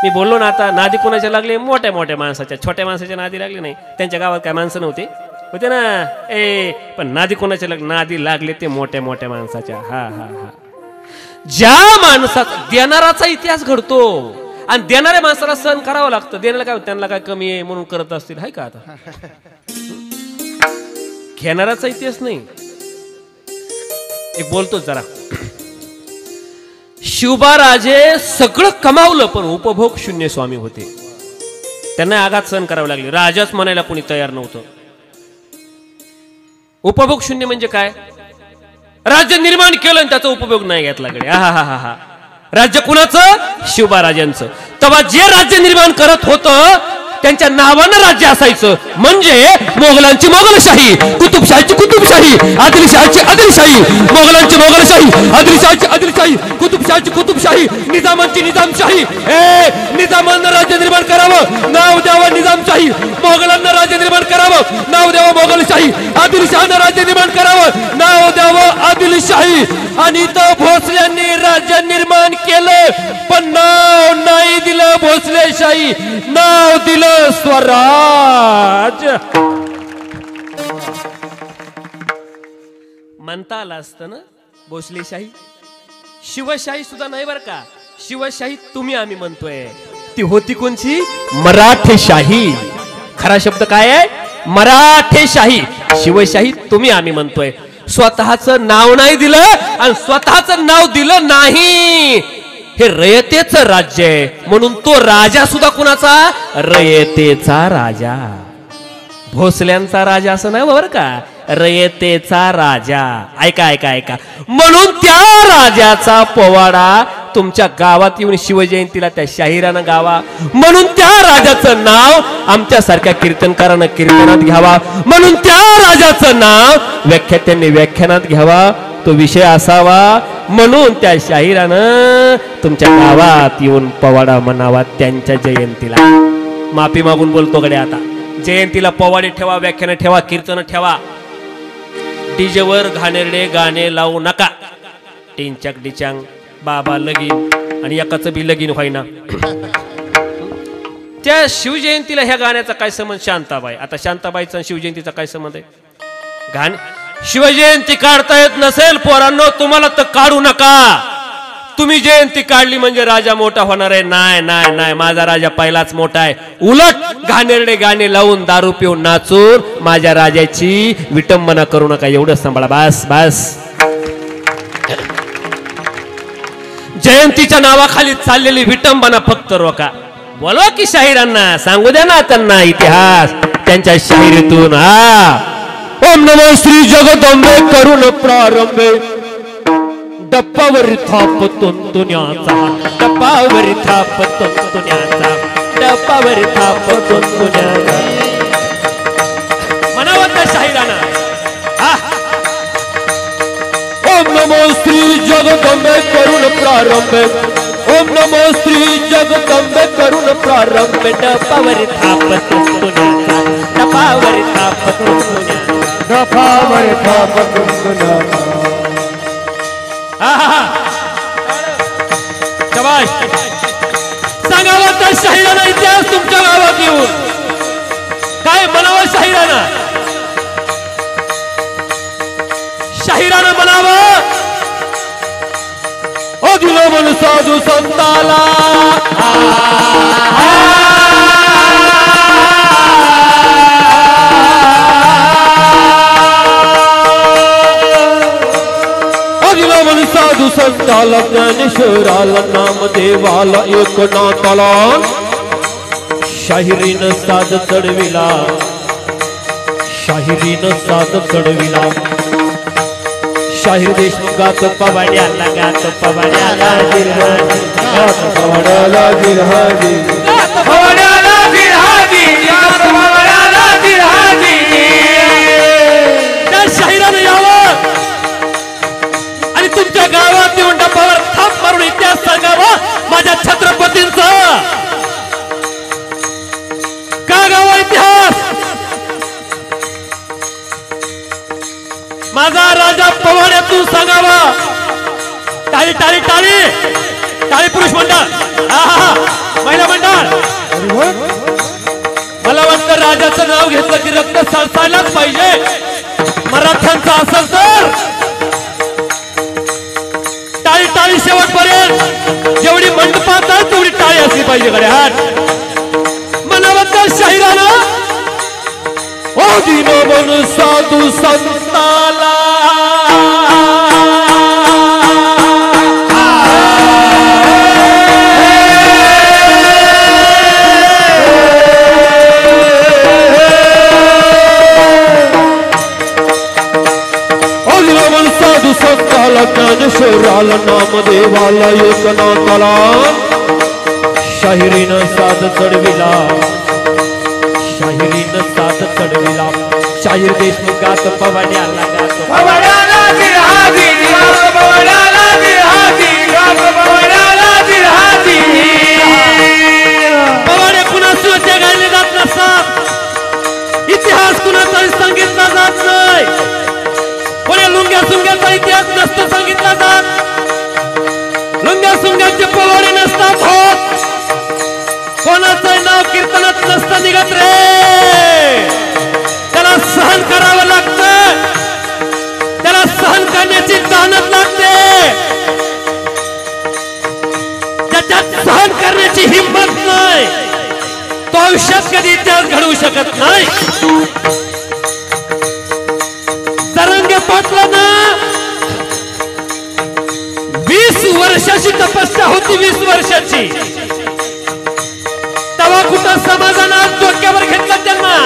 मी बोललो ना आता, नादी कोणाच्या लागले? मोठ्या मोठ्या माणसाच्या. छोट्या माणसाच्या नादी लागले नाही. त्यांच्या गावात काय माणसं नव्हते होते ना, पण नादी कोणाच्या लागले? नादी लागले ते मोठ्या मोठ्या माणसाच्या. हा हा हा. ज्या माणसाचा देणाराचा इतिहास घडतो आणि देणाऱ्या माणसाला सहन करावं लागतं. देण्याला काय, त्यांना काय कमी आहे म्हणून करत असतील, हाय का? आता घेणाराचा इतिहास नाही. एक बोलतो जरा, शिवबाराजे सगळं कमावलं पण उपभोग शून्य स्वामी होते. त्यांना आघात सहन करावे लागले. राजाच म्हणायला कोणी तयार नव्हतं. उपभोग शून्य म्हणजे काय? राज्य निर्माण केलं आणि त्याचा उपभोग नाही घेतला कडे. हा हा हा हा. राज्य कुणाचं? शिवबाराजांचं. तेव्हा जे राज्य निर्माण करत होतं त्यांच्या नावानं राज्य असायचं. म्हणजे मोगलांची मोगलशाही, कुतुबशाहीची कुतुबशाही, आदिलशाहीची आदिलशाही, मोगलांची मोगलशाही, आदिलशाहीची आदिलशाही, कुतुबशाहीची कुतुबशाही, निजामांची निजामशाही. निजामांना राज्य निर्माण करावं, नाव द्यावं निजामशाही. मोगलांना राज्य निर्माण करावं, नाव द्यावं मोगलशाही. आदिलशहानं राज्य निर्माण करावं, नाव द्यावं आदिलशाही. आणि इथं भोसल्यांनी राज्य निर्माण केलं पण नाव नाही दिलं भोसलेशाही, नाव दिलं स्वराज. म्हणता आलं असतं ना भोसलेशाही. शिवशाही सुद्धा नाही बर का. शिवशाही तुम्ही आम्ही म्हणतोय, ती होती कोणची? मराठेशाही. खरा शब्द काय आहे? मराठेशाही. शिवशाही तुम्ही आम्ही म्हणतोय. स्वतःचं नाव नाही दिलं आणि स्वतःचं नाव दिलं नाही. हे रयतेचं राज्य आहे म्हणून तो राजा सुद्धा कुणाचा? रयतेचा राजा. भोसल्यांचा राजा असं नाही बरं का, रयतेचा राजा. ऐका ऐका ऐका. म्हणून त्या राजाचा पोवाडा तुमच्या गावात येऊन शिवजयंतीला त्या शाहिरानं गावा. म्हणून त्या राजाचं नाव आमच्यासारख्या कीर्तनकारानं कीर्तनात घ्यावा. म्हणून त्या राजाचं नाव व्याख्यात्यांनी व्याख्यानात घ्यावा. तो विषय असावा म्हणून त्या शाहिरानं तुमच्या गावात येऊन पोवाडा म्हणावा त्यांच्या जयंतीला. माफी मागून बोलतो कडे आता. जयंतीला पोवाडे ठेवा, व्याख्यान ठेवा, कीर्तन ठेवा. डीजेवर घाणेरडे गाणे लावू नका. टिंचाक डिचांग बाबा लगीन आणि एकाचं बी लगीन व्हायना. त्या शिवजयंतीला ह्या गाण्याचा काय संबंध? शांताबाई. आता शांताबाईचा शिवजयंतीचा काय संबंध आहे? गाणे शिवजयंती काढता येत नसेल पोरांनो तुम्हाला तर काढू नका. तुम्ही जयंती काढली म्हणजे राजा मोठा होणार आहे. नाही नाही नाही, माझा राजा पहिलाच मोठा आहे. उलट घाणेरडे गाणे लावून दारू पिऊन नाचून माझ्या राजाची विटंबना करू नका. एवढं सांभाळा. बस बस. जयंतीच्या नावाखाली चाललेली विटंबना फक्त रोका. बोलवा की शाहिरांना, सांगू द्या ना त्यांना इतिहास त्यांच्या शाहिरीतून. ओम नमो श्री जगदंबे करून प्रारंभे डप्पावर थाप तुंतुण्याचा, डप्पावर थाप तुंतुण्याचा, डप्पावर थाप तुंतुण्याचा. म्हणावं त्या शाहिरांना. ओम नमो श्री जगदंबे करून प्रारंभे, ओम नमो श्री जगदंबे करून प्रारंभे डप्पावर थाप तुंतुण्याचा, डप्पावर थाप तुंतुण्याचा, डप्पावर थाप तुंतुण्याचा. शाबाश. सांगावा त्या शाहिरांना इतिहास तुमच्या गावात येऊन काय म्हणावं शाहिरांना. शाहिरांना म्हणावं ओ दिलो मन साधू संताला, साधू संताला, ज्ञानेश्वराला, नामदेवाला, एकनाथाला शाहिरीनं साध चढविला, शाहिरीनं साध चढविला. शाहीर देशमुखात पवाड्याला, गात पवाड्याला जिरहादी, गात पवाड्याला जिरहादी, गात पवाड्याला जिरहादी, गात पवाड्याला जिरहादी. त्या शाहिरानं यावं आणि तुमच्या गावात येऊन डब्बावर थाप मारून इतिहास सांगावा माझ्या छत्रपतींचा. का गावा इतिहास? माझा राजा पवाड्यातून सांगावा. टाळी टाळी टाळी टाळी. पुरुष मंडळ, महिला मंडळ. मला वाटतं राजाचं नाव घेतलं की रक्त सळसायलाच पाहिजे. मराठ्यांचा असेल तर टाळी टाळी शेवटपर्यंत. जेवढी मंडपात आहे तेवढी टाळी असली पाहिजे. कडे हात मनावत शाहिराना. ओ दिनो मन साधू संताला, साधू संताला, ज्ञानेश्वराला, नामदेवाला, एकनाथाला शाहिरीनं साध चढविला, शाहिरीनं साध चढविला. शाहीर देशमुख गात पवाड्याला, गात पवाड्याला जिरहादी, गात पवाड्याला जिरहादी, गात पवाड्याला जिरहादी. पवाडे कुणाचं ते गायले जात नसतात. इतिहास कुणाचाही सांगितला जात नाही. कोणी लुंग्या सुंग्याचा इतिहास नसतो सांगितला जात. लुंग्या सुंग्याचे पवाडे नसतात होत. कोणाचं नाव कीर्तनात नसतं निघत रे. त्याला सहन करावं लागतं. त्याला सहन करण्याची जाणत लागते. ज्याच्यात सहन करण्याची हिंमत नाही तो आयुष्यात कधी इतिहास घडवू शकत नाही. तरंगे पाटलांना 20 वर्षाची तपस्या होती. 20 वर्षाची. तेव्हा कुठं समाजानं डोक्यावर घेतलं त्यांना.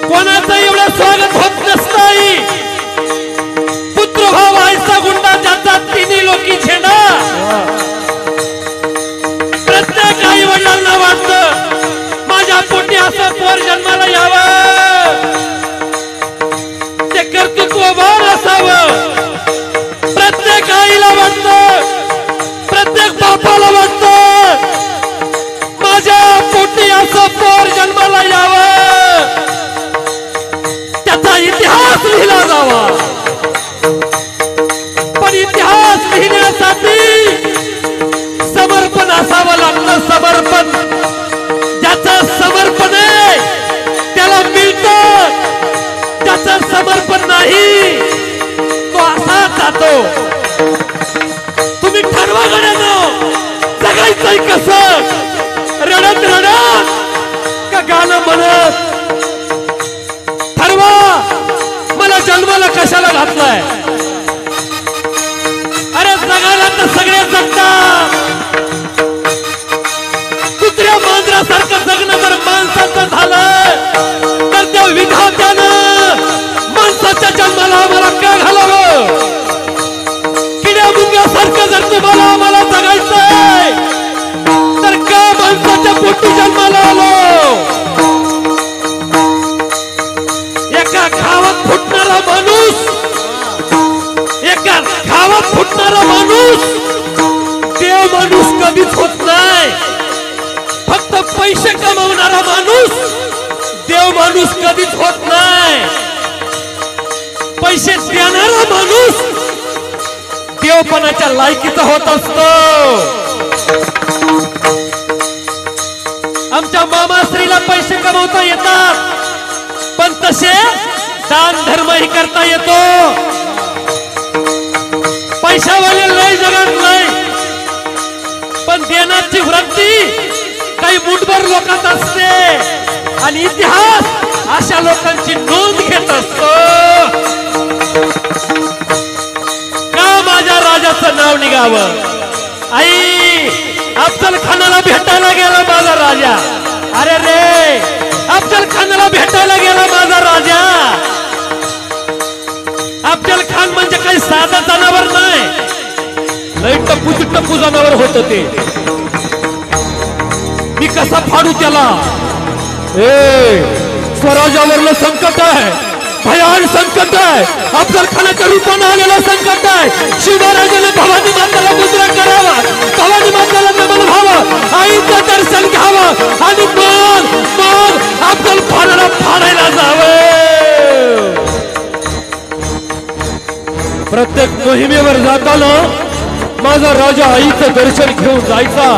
कोणाचं एवढं स्वागत होत नसतं. पुत्रभाव व्हायचा गुंडा ज्याचा तिन्ही लोकी झेंडा. प्रत्येक आई वडिलांना वाटतं माझ्या पोटी असं पोर जन्माला यावं. ते कर्तृत्ववान असावं. प्रत्येक आईला वाटतं, प्रत्येक बापाला वाटतं माझ्या पोटी असं पोर जन्माला यावं. त्याचा इतिहास लिहिला जावा. पण इतिहास लिहिण्यासाठी जन्माला कशाला घातलाय? अरे जगायला तर सगळे जगतात. कुत्र्या मांजरासारखं जगणं जर माणसाचं झालं तर त्या विधात्यानं माणसाच्या जन्माला आम्हाला का घालावं? किड्या मुंग्यासारखं जर तुम्हाला आम्हाला जगायचंय तर का माणसाच्या पोटी जन्माला आलो? एका खावात फुटणारा माणूस, एका खावात फुटणारा माणूस देव माणूस कधीच होत नाही. फक्त पैसे कमावणारा माणूस देव माणूस कधीच होत नाही. पैसे देणारा माणूस देवपणाच्या लायकीचा होत असतो. आमच्या मामाश्रीला पैसे कमवता येतात पण तसे दान धर्मही करता येतो. पैशावाले लय जगात नाही पण देण्याची वृत्ती काही मुठभर लोकांत असते आणि इतिहास अशा लोकांची नोंद घेत असतो. का माझ्या राजाचं नाव निघावं? आई अफजल खानाला भेटायला गेला माझा राजा. अरे रे अफजल खानाला भेटायला गेला माझा राजा. अफजल खान म्हणजे काही साधा जनावर नाही, लय टप्पू जनावर होत ते. मी कसा फाडू त्याला? स्वराज्यावरलं संकट आहे, भयान संकट आहे, अफजल खानाच्या रूपाने आलेलं संकट आहे. शिवराजाने भवानी मातेला मुद्रा करावा, भवानी मातेला नमन व्हावं, आईचं दर्शन घ्यावं आणि मग अफजल खानाला फाडायला जावं. प्रत्येक मोहिमेवर जाताना माझा राजा आईचं दर्शन घेऊन जायचा.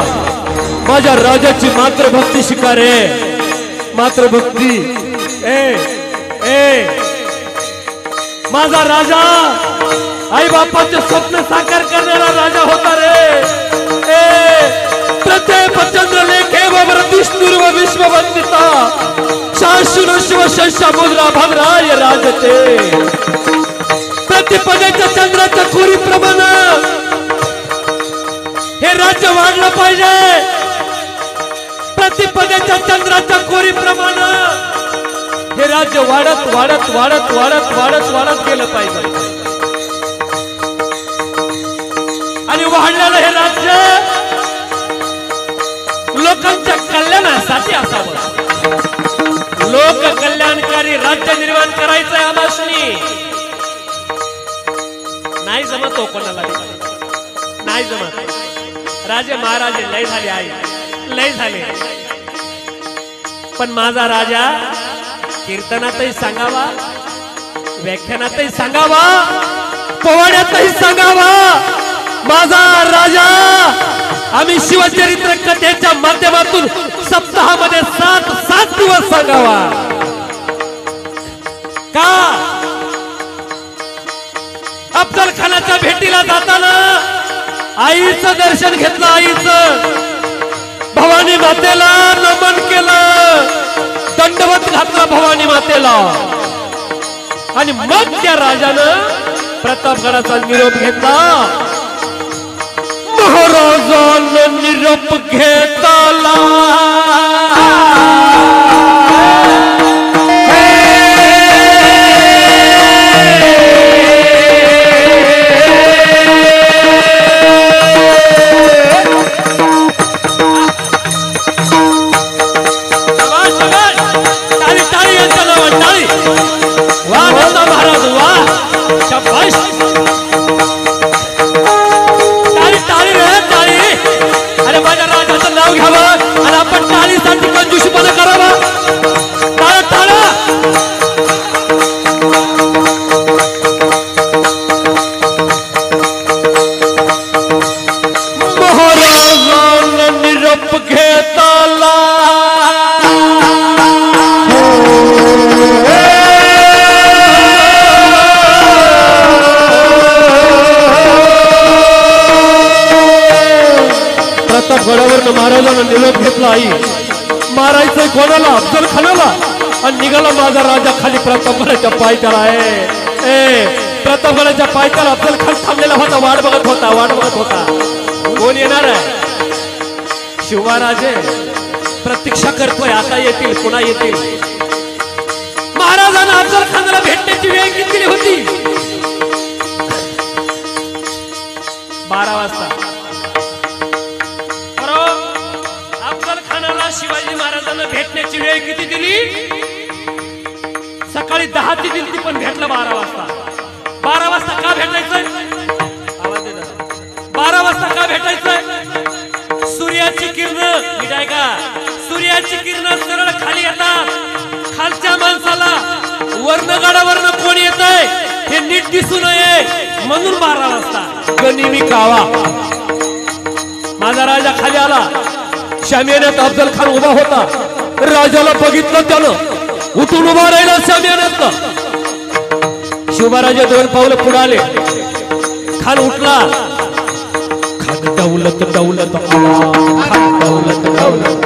माझ्या राजाची मातृभक्ती शिकारे, मातृभक्ती. माझा राजा आई बापाचे स्वप्न साकार करणारा राजा होता रे. प्रत्येक चंद्र लेखे विष्णुर्व विश्ववंदिता शाश्वत शिव शंशा मुद्रा भद्राय राजते. प्रतिपदेच्या चंद्राच्या खोरी प्रमाणे हे राज्य वाढलं पाहिजे. प्रतिपदेच्या चंद्राच्या कोरी प्रमाणे हे राज्य वाढत वाढत वाढत वाढत वाढत वाढत गेलं पाहिजे. आणि वाढलेलं हे राज्य लोकांच्या कल्याणासाठी असावं. लोक कल्याणकारी राज्य निर्माण करायचंय आमासनी. नाही जमत हो कोणाला, नाही जमत. राजे महाराजे लय झाले, आई लय झाले. पण माझा राजा कीर्तनातही सांगावा, व्याख्यानातही सांगावा, पोवाड्यातही सांगावा. माझा राजा आम्ही शिवचरित्र कथेच्या माध्यमातून सप्ताहामध्ये 7 दिवस सांगावा. का? अफजल खानाच्या भेटीला जाताना आईचं दर्शन घेतलं, आईचं. भवानी मातेला नमन केलं, दंडवत घातला भवानी मातेला. आणि मग त्या राजानं प्रतापगडाचा निरोप घेतला. महाराजानं निरोप घेतला. गडावरनं महाराजांना निरोप घेतला. आई मारायचंय कोणाला? अफजल खानाला. आणि निघाला माझा राजा खाली प्रतापगडाच्या पायथ्याला आहे. प्रतापगडाच्या पायथ्याला अफजल खान थांबलेला होता, वाट बघत होता कोण येणार आहे. शिवराजे प्रतीक्षा करतोय, आता येतील, पुन्हा येतील. महाराजांना अफजल खानाला भेटण्याची वेळ किती होती? 12 वाजता. अफजल खानाला शिवाजी महाराजांना भेटण्याची वेळ किती दिली? सकाळी 10 ची दिली, पण भेटलं 12 वाजता. 12 वाजता का भेटायचंय? 12 वाजता का भेटायचंय? सूर्याची किरण मिठाय का? सूर्याची किरण सरळ खाली येतात. खालच्या माणसाला वर्णगडावरनं कोण येतंय हे नीट दिसू नये म्हणून 12 वाजता. गनिमी कावा. माझा राजा खाली आला. शामियान्यात अफजल खान उभा होता. राजाला बघितलं त्यानं, उठून उभा राहिला शामियान्यात. शिवराजे 2 पावलं पुढे आले. खान उठला. खान दौलत दौलत आला, खान दौलत दौलत,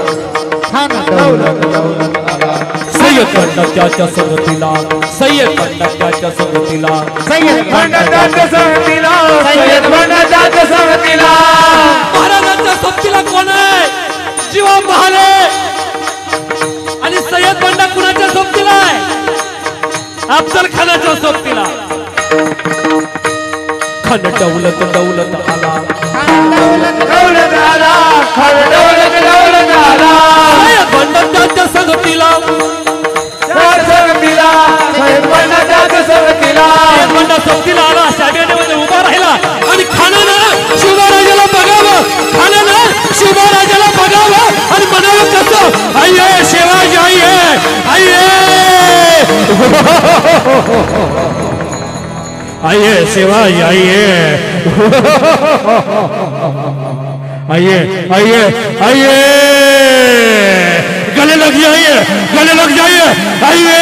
खान दौलत दौलत आला. सय्यद बंडा त्याच्या संगतीला, सय्यद बंडा त्याच्या संगतीला, सय्यद बंडा त्याच्या संगतीला, सय्यद बंडा त्याच्या संगतीला. महाराजांच्या सोबतीला कोण आहे? जीवा महाले. आणि सय्यद बंडा कुणाच्या सोबतीला आहे? अफजल खानाच्या सोबतीला. खान दौलत दौलत आला, खान दौलत दौलत आला, खान दौलत दौलत आला. सय्यद बंडा त्याच्या संगतीला, संगतीला, सय्यद बंडा त्याच्या संगतीला. सय्यद बंडा सोबतीला आला. शामियान्यामध्ये उभा राहिला आणि खानानं शिवराजाला बघावं, खानानं शिवराजाला बघावं आणि म्हणावं कसं? आइये शिवाजी आइये, आइये आइये शिवाजी आइये, आइये आइये आइये, गले लग जाइए, गले लग जाइए, आइए.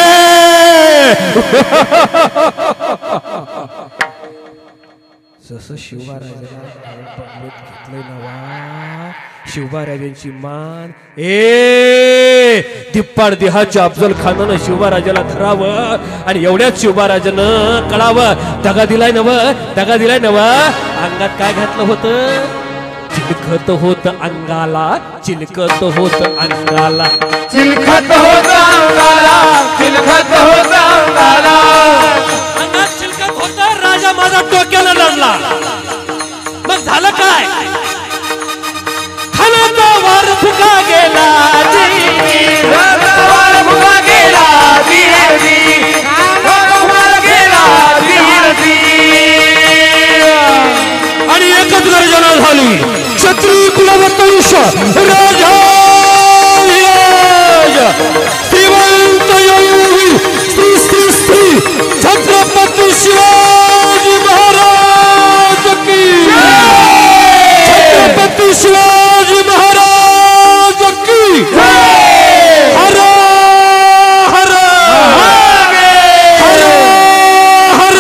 जसं शिवराजाला घेतलंय नवा, शिवराजांची मान दिप्पाड देहाच्या अफजल खानानं शिवराजाला धरावं आणि एवढ्याच शिवराजानं कळावं दगा दिलाय नव, दगा दिलाय नव. अंगात काय घातलं होतं? चिलखत होत अंगाला, चिलखत होत अंगाला, चिलखत होत अंगाला, चिलखत होत अंगाला. अंगात चिलखत होत. राजा माझा डोक्याला लढला. मग झालं काय? खानाचा वार फुका गेला, वार फुका गेला, वार गेला, आणि एकच गर्जना झाली. क्षत्रिय कुलवंश राजा श्रीमंत योगी श्री श्री श्री छत्रपती शिवाजी महाराज की, छत्रपती शिवाजी महाराज की. हर हर हर हर.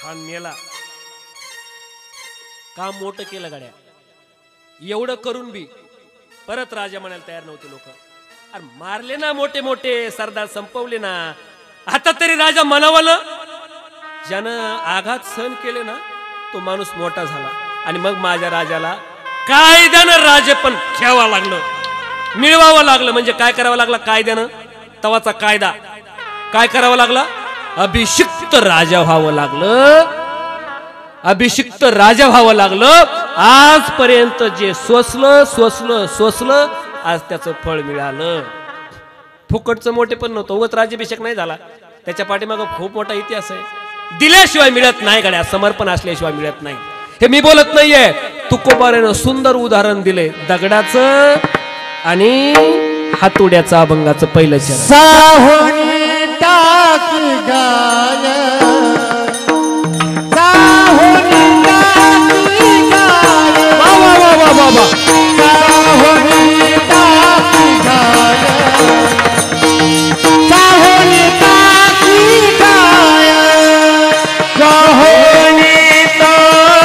खान मेला. काम मोठं केलं गाड्या. एवढं करून बी परत राजा म्हणायला तयार नव्हते लोक. अरे मारले ना मोठे मोठे सरदार, संपवले ना. आता तरी राजा म्हणावं. ज्यानं आघात सहन केले ना तो माणूस मोठा झाला. आणि मग माझ्या राजाला कायद्यानं राजे पण घ्यावं लागलं, मिळवावं लागलं. म्हणजे काय करावं लागलं? कायद्यानं, तवाचा कायदा काय करावं लागला? अभिषिक्त राजा व्हावं लागलं, अभिषिक्त राजा व्हावं लागलं. आजपर्यंत जे सोसलं सोसलं सोसलं, आज त्याचं फळ मिळालं. फुकटचं मोठे पण नव्हतं, उगाच राज्याभिषेक नाही झाला. त्याच्या पाठीमागं खूप मोठा इतिहास आहे. दिल्याशिवाय मिळत नाही गड्या, समर्पण असल्याशिवाय मिळत नाही. हे मी बोलत नाहीये, तुकोबारानं सुंदर उदाहरण दिले. दगडाचं आणि हातोड्याचं अभंगाचं पहिलं चरण. साहोनी टाकी गाय, साहोनी टाकी गाय, वा वा वा वा वा वा. साहोनी टाकी गाय, साहोनी टाकी गाय, साहोनी टाकी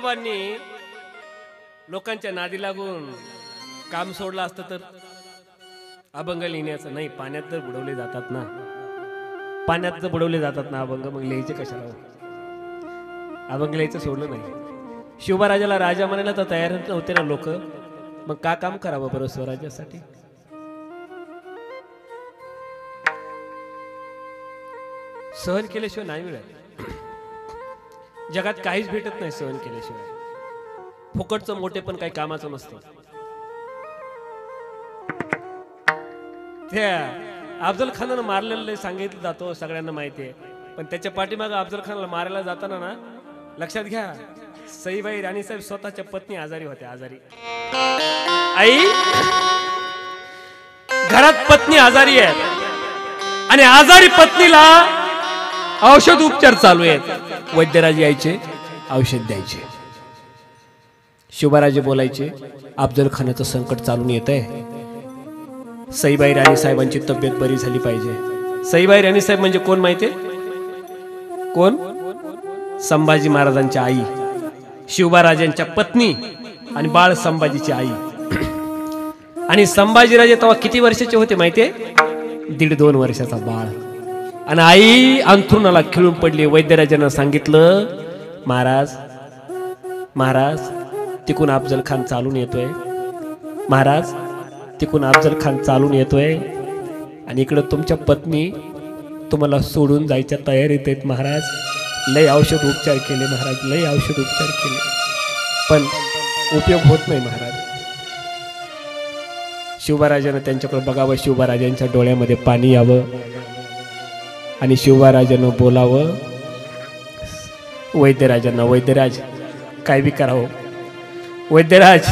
बाबांनी लोकांच्या नादी लागून काम सोडलं असतं तर अभंग लिहिण्याचं नाही, पाण्यात जर बुडवले जातात ना, पाण्यात जर बुडवले जातात ना अभंग, मग लिहायचे कशाला हो? अभंग लिहायचं सोडलं नाही. शिवबाराजाला राजा म्हणायला तर तयार नव्हते ना लोक, मग का काम करावं बरं स्वराज्यासाठी? सहन केल्याशिवाय नाही मिळत. जगात काहीच भेटत नाही सहन केल्याशिवाय. फुकटचं मोठे पण काही कामाचं नसतं. त्या अफजल खानानं मारलेलं सांगितलं जातो, सगळ्यांना माहिती आहे. पण त्याच्या पाठीमागं अफजल खानाला मारायला जाताना ना, लक्षात घ्या, सईबाई राणीसाहेब स्वतःच्या पत्नी आजारी होत्या. आजारी आई, घरात पत्नी आजारी आहे आणि आजारी पत्नीला औषध उपचार चालू आहेत. वैद्यराज यायचे, औषध द्यायचे. शिवबाराजे बोलायचे, अफजल खानाचं संकट चालून येत आहे, सईबाई राणी साहेबांची तब्येत बरी झाली पाहिजे. सईबाई राणी साहेब म्हणजे कोण माहितीये? कोण? संभाजी महाराजांच्या आई, शिवबाराजांच्या पत्नी आणि बाळ संभाजीची आई. आणि संभाजीराजे तेव्हा किती वर्षाचे होते माहितीये? 1.5-2 वर्षाचा बाळ. आणि आई अंथरुणाला खिळून पडली. वैद्यराजांना सांगितलं, महाराज महाराज तिकून अफजल खान चालून येतोय, महाराज तिकून अफजल खान चालून येतोय आणि इकडं तुमच्या पत्नी तुम्हाला सोडून जायच्या तयारीत आहेत महाराज. लय औषध उपचार केले महाराज, लय औषध उपचार केले, पण उपयोग होत नाही महाराज. शिवबाराजानं त्यांच्याकडे बघावं, शिवबाराजांच्या डोळ्यामध्ये पाणी यावं आणि शिवबाराजानं बोलावं वैद्यराजांना, वैद्यराज काय बी करावं, वैद्यराज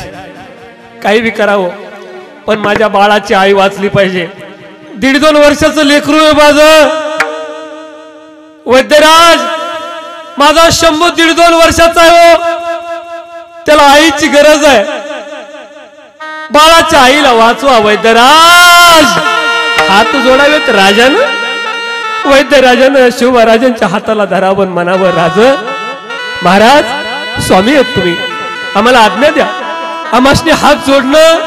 काही बी करावं, पण माझ्या बाळाची आई वाचली पाहिजे. 1.5-2 वर्षाचं लेकरू आहे माझं. वैद्यराज, माझा शंभू 1.5-2 वर्षाचा आहे हो, त्याला आईची गरज आहे, बाळाच्या आईला वाचवा वैद्यराज. हात जोडावेत राजानं. वैद्यराजानं शिवबाराजांच्या हाताला धरावं, म्हणावं, राज महाराज स्वामी आहेत तुम्ही, आम्हाला आज्ञा द्या, आम्हासने हात जोडणं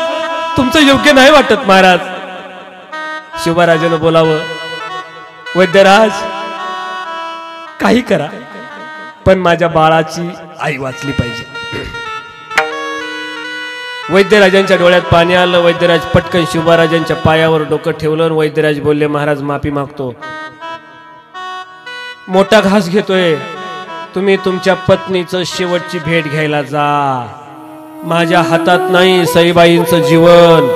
तुमचं योग्य नाही वाटत महाराज. शिवबाराजानं बोलावं, वैद्यराज काही करा, पण माझ्या बाळाची आई वाचली पाहिजे. वैद्यराजांच्या डोळ्यात पाणी आलं. वैद्यराज पटकन शिवबाराजांच्या पायावर डोकं ठेवलं आणि वैद्यराज बोलले, महाराज माफी मागतो, मोठा घास घेतोय, तुम्ही तुमच्या पत्नीचं शेवटची भेट घ्यायला जा, माझ्या हातात नाही सईबाईंचं जीवन,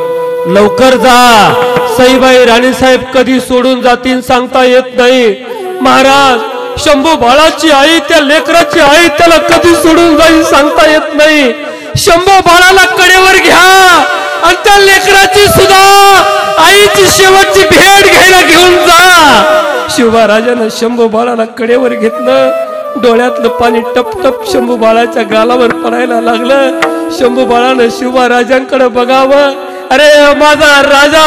लवकर जा. सईबाई राणीसाहेब कधी सोडून जातील सांगता येत नाही महाराज. शंभू बाळाची आई, त्या लेकराची आई, त्याला कधी सोडून जाईल सांगता येत नाही. शंभू बाळाला कडेवर घ्या आणि त्या लेकराची सुद्धा आईची शेवटची भेट घ्यायला घेऊन जा. शिवबाराजानं शंभू बाळाला कडेवर घेतलं. डोळ्यातलं पाणी टप टप शंभू बाळाच्या गालावर पडायला लागलं. शंभू बाळानं शिवबाराजांकडे बघावं. अरे माझा राजा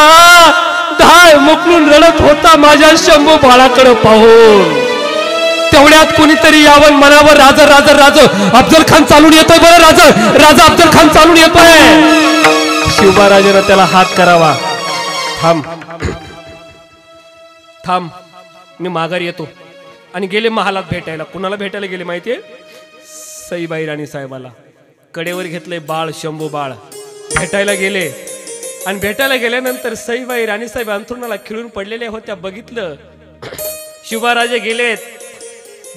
ढाळ मुकलून रडत होता माझ्या शंभू बाळाकडे पाहून. तेवढ्यात कोणीतरी यावं, म्हणावं, राजा राजा राजा अफजल खान चालून येतोय, बरं राजा राजा अफजल खान चालून येतोय. शिवबाराजानं त्याला हात करावा, थांब थांब मी माघार येतो. आणि गेले महालात भेटायला. कुणाला भेटायला गेले माहितीये? सईबाई राणी साहेबाला. कडेवर घेतले बाळ, शंभू बाळ, भेटायला गेले. आणि भेटायला गेल्यानंतर सईबाई राणी साहेब अंथरुणाला खिळून पडलेल्या होत्या. बघितलं, शिवबाराजे गेलेत.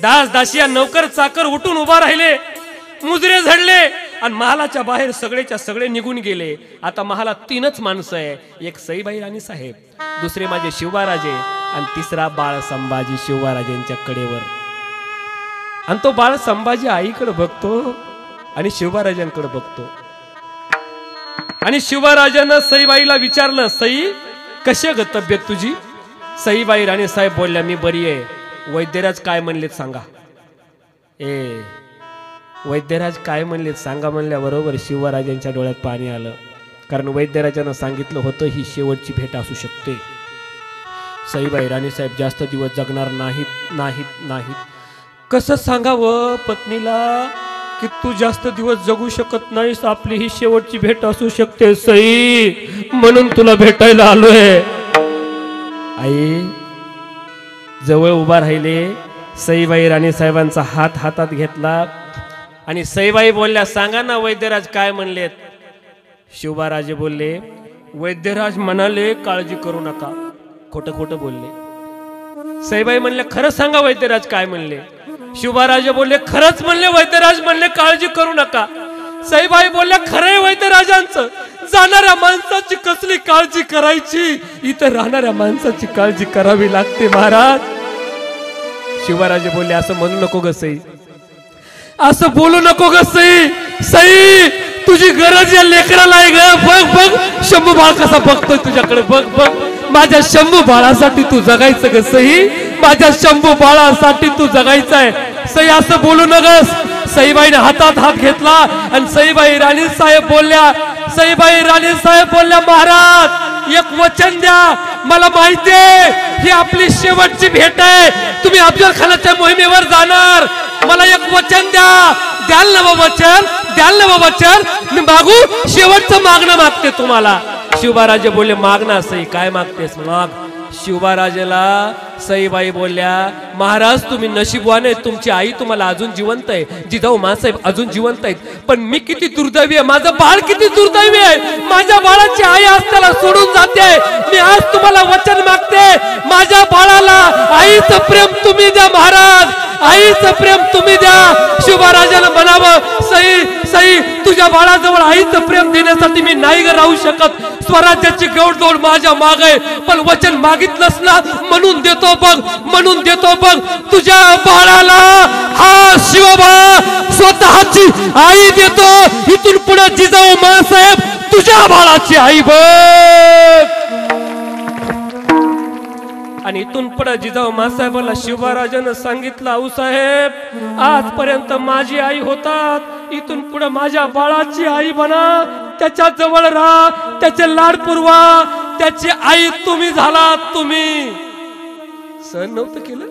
दास दासिया नौकर चाकर उठून उभा राहिले, मुजरे झडले आणि महालाच्या बाहेर सगळेच्या सगळे निघून गेले. आता महालात 3च माणसं आहे, एक सईबाई राणी साहेब, दुसरे माझे शिवबाराजे आणि तिसरा बाळ संभाजी शिवबाराजांच्या कडेवर. आणि तो बाळ संभाजी आईकडे बघतो आणि शिवबाराजांकडे बघतो. आणि शिवबाराजांना सईबाईला विचारलं, सई कशी ग तब्येत तुझी? सईबाई राणी साहेब बोलल्या, मी बरी आहे. वैद्यराज काय म्हणलेत सांगा. वैद्यराज काय म्हणलेत सांगा म्हणल्याबरोबर शिवबाराजांच्या डोळ्यात पाणी आलं. कारण वैद्यराजानं सांगितलं होतं ही शेवटची भेट असू शकते. सईबाई राणी साहेब जास्त दिवस जगणार नाहीत नाहीत नाहीत. कसं सांगावं पत्नीला? की तू जास्त दिवस जगू शकत नाहीस, आपली ही शेवटची भेट असू शकते सई, म्हणून तुला भेटायला आलोय. आई जवळ उभा राहिले. सईबाई राणीसाहेबांचा हात हातात घेतला आणि सईबाई बोलल्या, सांगा ना वैद्यराज काय म्हणलेत. शिवबाराजे बोलले, वैद्यराज म्हणाले काळजी करू नका. खोटं खोटं बोलले. सईबाई म्हणले, खरं सांगा वैद्यराज काय म्हणले. शिवबाराजे बोलले, खरंच म्हणले वैद्यराज म्हणले काळजी करू नका. सईबाई बोलल्या, खरंय वैद्यराजांचं, जाणाऱ्या माणसाची कसली काळजी करायची, इथं राहणाऱ्या माणसाची काळजी करावी लागते महाराज. शिवबाराजे बोलले, असं म्हणू नको ग सई, असं बोलू नको ग सई. सई तुझी गरज या लेकराला आहे ग. बघ बघ शंभू बाळ कसा बघतोय तुझ्याकडे. बघ बघ माझ्या शंभू बाळासाठी तू जगायचं ग सई, माझ्या शंभू बाळासाठी तू जगायचं आहे. सई असं बोलू नगस. सईबाईने हातात हात घेतला आणि सईबाई राणी साहेब बोलल्या, सईबाई राणी साहेब बोलल्या, महाराज एक वचन द्या, मला माहितीये ही आपली शेवटची भेट आहे, तुम्ही अफजल खानाच्या मोहिमेवर जाणार, मला एक वचन द्या. द्याल ना बाबा वचन, द्याल ना बाबा वचन, मी मागू, शेवटचं मागणं मागते तुम्हाला. शिवबाराजे बोलले, मागना सई, काय मागतेस माग. शिवबाराजेला सईबाई बोलल्या, महाराज तुम्ही नशीबवान आहे, तुमची आई तुम्हाला अजून जिवंत आहे, जिजाऊ मासाहेब अजून जिवंत आहेत, पण मी किती दुर्दैवी आहे, माझं बाळ किती दुर्दैवी आहे, माझ्या बाळाची आई आज त्याला सोडून जाते. मी आज तुम्हाला वचन मागते, माझ्या बाळाला आईचं प्रेम तुम्ही द्या महाराज, आईचं प्रेम तुम्ही द्या. शिवबाराजाला म्हणावं, सई सई तुझ्या बाळाजवळ आईचं प्रेम देण्यासाठी मी नाही राहू शकत, स्वराज्याची गौडदौड माझ्या माग आहे, पण वचन मागितलंस ना म्हणून देतो बघ, म्हणून देतो बघ. तुझ्या बाळाला हा शिवबा स्वतःची आई देतो, इथून पुढे जिजाऊ मासाहेब तुझ्या बाळाची आई बघ. आणि इथून पुढे जिजाऊ मासाहेबाला शिवबाराजानं सांगितलं, आऊसाहेब आजपर्यंत माझी आई होतात, इथून पुढे माझ्या बाळाची आई बना, त्याच्या जवळ राहा, त्याचे लाड पुरवा, त्याची आई तुम्ही झालात. तुम्ही सहन नव्हतं केलं.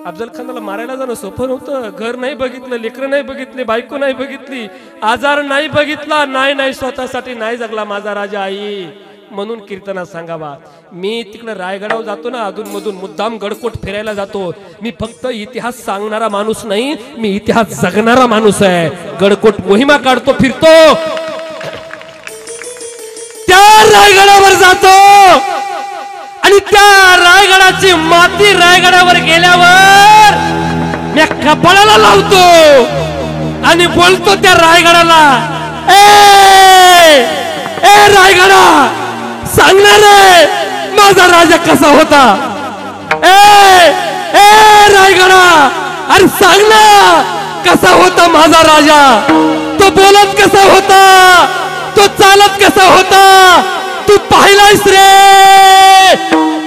अफजल खानाला मारायला जाणं सोपं नव्हतं. घर नाही बघितलं, लेकरं नाही बघितले, बायको नाही बघितली, आजार नाही बघितला, नाही स्वतःसाठी नाही जगला माझा राजा. आई म्हणून कीर्तनात सांगावा, मी तिकडे रायगडावर जातो ना अधून मधून, मुद्दाम गडकोट फिरायला जातो. मी फक्त इतिहास सांगणारा माणूस नाही, मी इतिहास जगणारा माणूस आहे. गडकोट मोहिमा काढतो, फिरतो, त्या रायगडावर जातो आणि त्या रायगडाची माती रायगडावर गेल्यावर मी कपाळाला लावतो आणि बोलतो त्या रायगडाला, ए रायगडा, सांगणार आहे माझा राजा कसा होता. ए रायगडा, अरे सांग ना कसा होता माझा राजा, तो बोलत कसा होता, तो चालत कसा होता, तू पाहिलायस रे,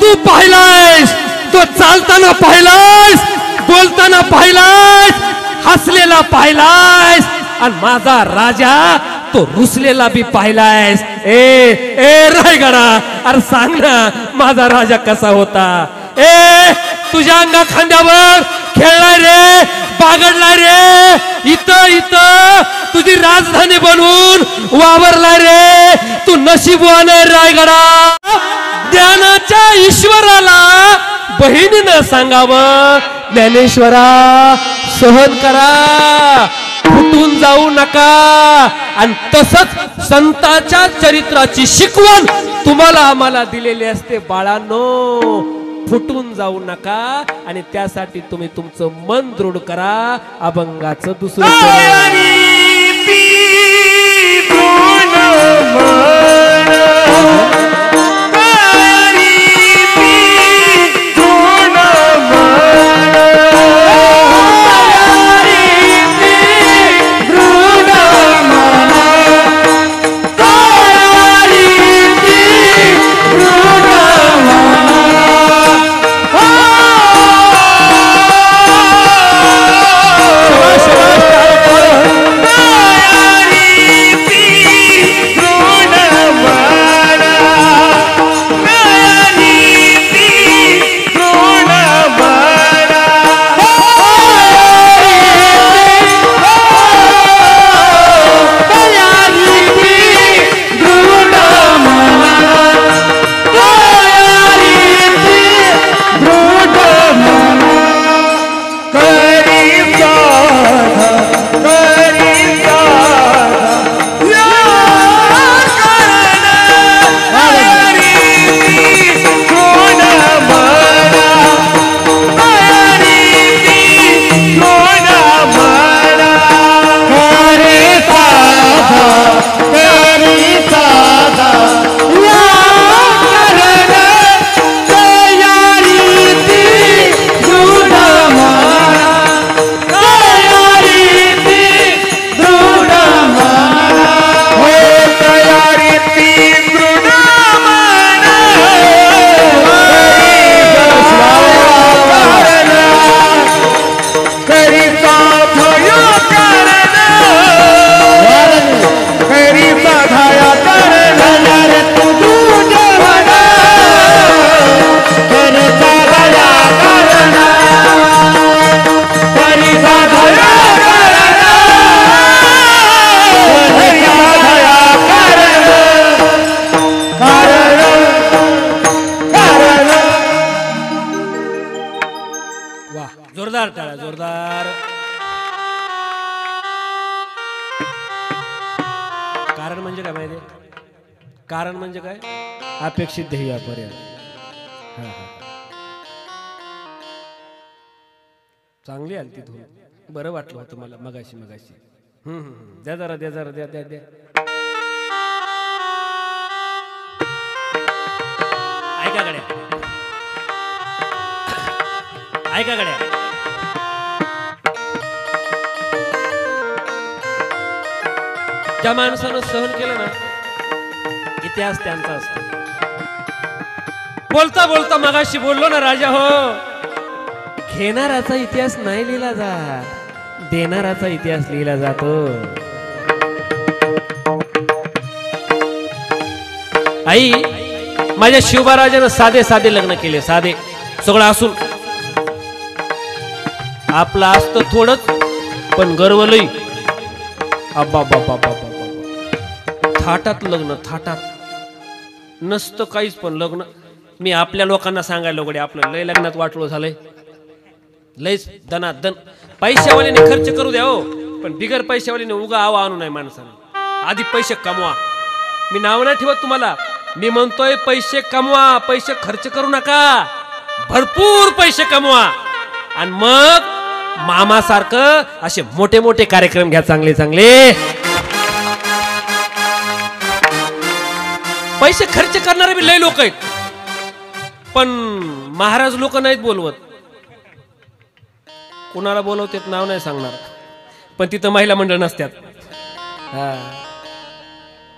तू पाहिलायस, तो चालताना पाहिलायस, बोलताना पाहिलायस, हसलेला पाहिलायस, आणि माझा राजा तो रुसलेला बी पाहिलायस. ए रायगडा, अरे सांग ना माझा राजा कसा होता. तुझ्या अंगा खांद्यावर खेळलाय रे, बागडलाय रे, इथं तुझी राजधानी बनवून वावरलाय रे, तू नशीबवान आहे रायगडा. ज्ञानाच्या ईश्वराला बहिणीनं सांगावं, ज्ञानेश्वरा सहन करा, फुटून जाऊ नका. आणि तसंच संतांच्या चरित्राची शिकवण तुम्हाला आम्हाला दिलेली असते. बाळांनो, फुटून जाऊ नका आणि त्यासाठी तुम्ही तुमचं मन दृढ करा. अभंगाचं दुसरं कारण म्हणजे काय माहिती? कारण म्हणजे काय? अपेक्षित ध्येयापर्यंत. चांगली आली ती धून. बरं वाटलं होतं मला मगाशी. द्या जरा द्या. ऐका गड्या. ज्या माणसानं सहन केलं ना, इतिहास त्यांचा असतो. बोलता मगाशी बोललो ना राजा हो, घेणाराचा इतिहास नाही लिहिला जात, देणाराचा इतिहास लिहिला जातो. आई, माझ्या शिवबाराजानं साधे लग्न केले, साधे सगळं असून. आपलं असतं थोडंच पण गर्व लई. अब्बा थाटात लग्न, थाटात नसतं काहीच पण लग्न. मी आपल्या लोकांना सांगायला गडे आपलं लय लग्नात वाटलं झालंय, लयच दनादन. पैशावाल्याने खर्च करू द्या हो, पण बिगर पैशावाल्याने उगा आवा आणू नये माणसाने. आधी पैसे कमवा. मी नाव नाही ठेवत तुम्हाला, मी म्हणतोय पैसे कमवा, पैसे खर्च करू नका, भरपूर पैसे कमवा आणि मग मामासारखं असे मोठे मोठे कार्यक्रम घ्या, चांगले चांगले. पैसे खर्च करणारे बी लय लोक आहेत, पण महाराज लोक नाहीत बोलवत. कुणाला बोलवतात नाव नाही सांगणार, पण तिथं महिला मंडळ नसतात.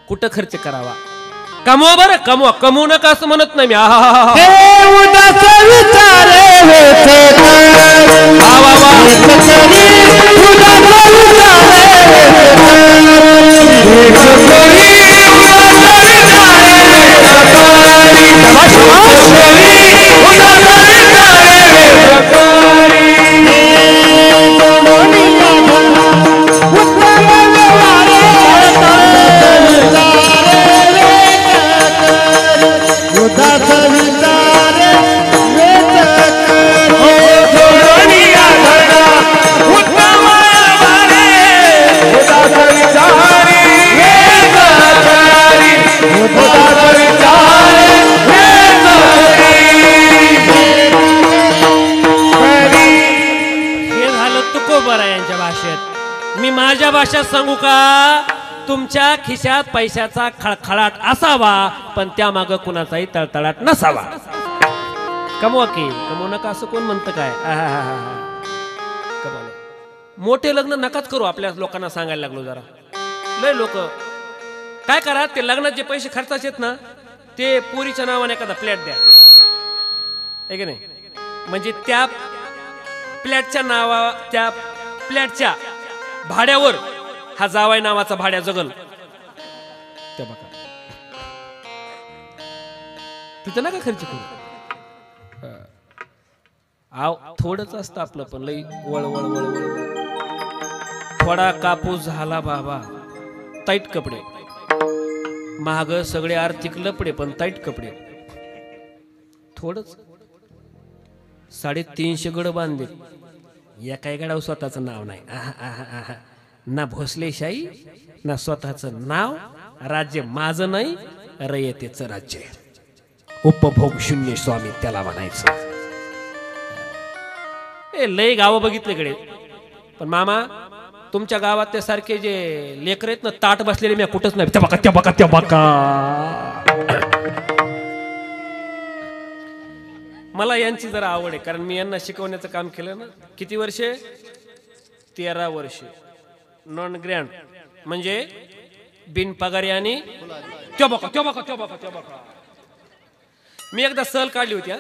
कुठं खर्च करावा? कमवा बरं, कमवा. कमवू नका असं म्हणत नाही मी. मी माझ्या भाषेत सांगू का? तुमच्या खिशात पैशाचा खळखळाट असावा, पण त्या माग कुणाचाही तळतळाट नसावा. कमवा की, कमवू नका असं कोण म्हणतं काय? मोठे लग्न नकाच करू. आपल्या लोकांना सांगायला लागलो जरा. लय लोक काय करा, ते लग्नात जे पैसे खर्चाचे आहेत ना, ते पोरीच्या नावाने एखादा फ्लॅट द्या, आहे की नाही? म्हणजे त्या फ्लॅटच्या त्या फ्लॅटच्या भाड्यावर हा जावाई नावाचा भाड्या जगल. त्या बघा तिथं नका खर्च करू. आव थोडंच असतं आपलं, पण लई वळ वळ वळ वळ. थोडा कापूस झाला बाबा, टाईट कपडे, महाग सगळे आर्थिक लपडे, पण टाईट कपडे. थोडंच 350 गड बांधले, एका गडावर स्वतःचं नाव नाही. ना भोसलेशाही ना स्वतःचं नाव. राज्य माझं नाही, रयतेचं राज्य. उपभोग शून्य स्वामी त्याला म्हणायचं. लय गावं बघितले कडे, पण मामा तुमच्या गावात ते सारखे जे लेकर आहेत ना, ताट बसलेले मी कुठंच नाही. त्या बका मला यांची जरा आवड आहे, कारण मी यांना शिकवण्याचं काम केलं ना. किती वर्षे? 13 वर्षे. नॉन ग्रँड म्हणजे बिन पगारी. आणि त्या बका मी एकदा सहल काढली होती.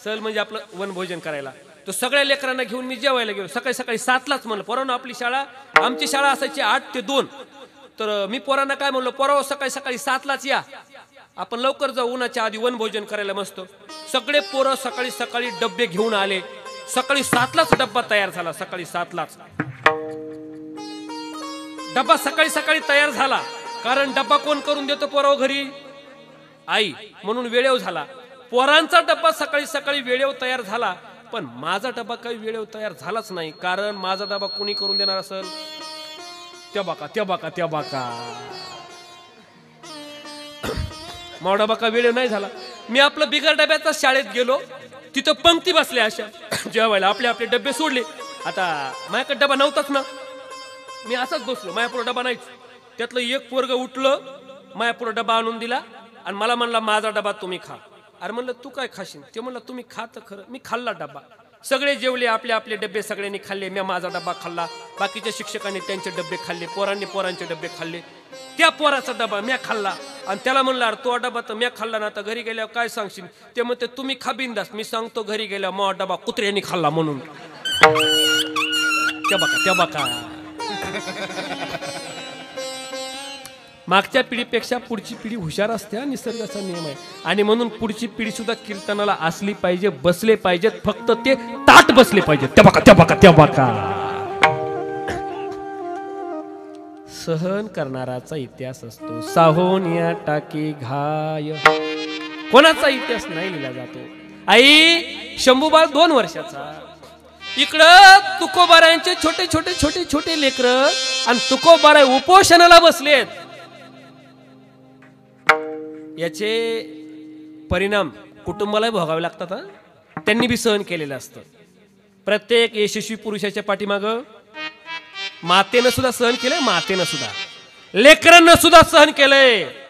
सहल म्हणजे आपलं वनभोजन करायला. तो सगळ्या लेकरांना घेऊन मी जेवायला गेलो. सकाळी 7लाच म्हणलं, पोरांनो आपली शाळा, आमची शाळा असायची 8 ते 2. तर मी पोरांना काय म्हणलो, पोरांनो सकाळी 7लाच या, आपण लवकर जाऊ, उन्हाच्या आधी वनभोजन करायला मस्त. सगळे पोरं सकाळी डब्बे घेऊन आले. सकाळी 7लाच डब्बा तयार झाला. सकाळी 7लाच डब्बा सकाळी तयार झाला. कारण डब्बा कोण करून देतो पोराव घरी? आई. म्हणून वेळेव झाला. पोरांचा डब्बा सकाळी वेळेव तयार झाला, पण माझा डब्बा काही वेळेव तयार झालाच नाही. कारण माझा डब्बा कोणी करून देणार असेल? त्या बाका मावा डबा का वेळ नाही झाला. मी आपलं बिगर डब्याचा शाळेत गेलो. तिथं पंक्ती बसल्या अशा जेवायला. आपले आपले डबे सोडले. आता माझ्याकडे डबा नव्हताच ना. मी असाच बसलो. माझ्यापुढं डबा नाहीच. त्यातलं एक पोरग उठलं, माझ्यापुढं डबा आणून दिला आणि मला म्हणला माझा डबा तुम्ही खा. अरे म्हणलं तू काय खाशील? ते म्हणलं तुम्ही खा तर खरं. मी खाल्ला डबा. सगळे जेवले. आपले आपले डबे सगळ्यांनी खाल्ले. मी माझा डबा खाल्ला. बाकीच्या शिक्षकांनी त्यांचे डबे खाल्ले. पोरांनी पोरांचे डबे खाल्ले. त्या पोराचा डबा मी खाल्ला आणि त्याला म्हणलं अरे तो डबा तर मी खाल्ला ना, आता घरी गेल्यावर काय सांगशील? ते म्हणते तुम्ही खा बिंदास. मी सांगतो घरी गेल्यावर मग डबा कुत्र्यांनी खाल्ला म्हणून. त्या बका मागच्या पिढीपेक्षा पुढची पिढी हुशार असते हा निसर्गाचा नियम आहे. आणि म्हणून पुढची पिढी सुद्धा कीर्तनाला असली पाहिजे, बसले पाहिजेत. फक्त ते ताट बसले पाहिजेत. त्या बका सहन करणाराचा इतिहास असतो. साहोनिया टाकी घाय कोणाचा इतिहास नाही लिहिला जातो. आई शंभूबाळ 2 वर्षाचा. इकडं तुकोबारायांचे छोटे छोटे छोटे छोटे लेकर आणि तुकोबारा उपोषणाला बसलेत. याचे परिणाम कुटुंबालाही भोगावे लागतात. त्यांनी बी सहन केलेलं असतं. प्रत्येक यशस्वी पुरुषाच्या पाठीमागं मातेनं सुद्धा सहन केलंय. मातेनं सुद्धा लेकरांना सुद्धा सहन केलंय.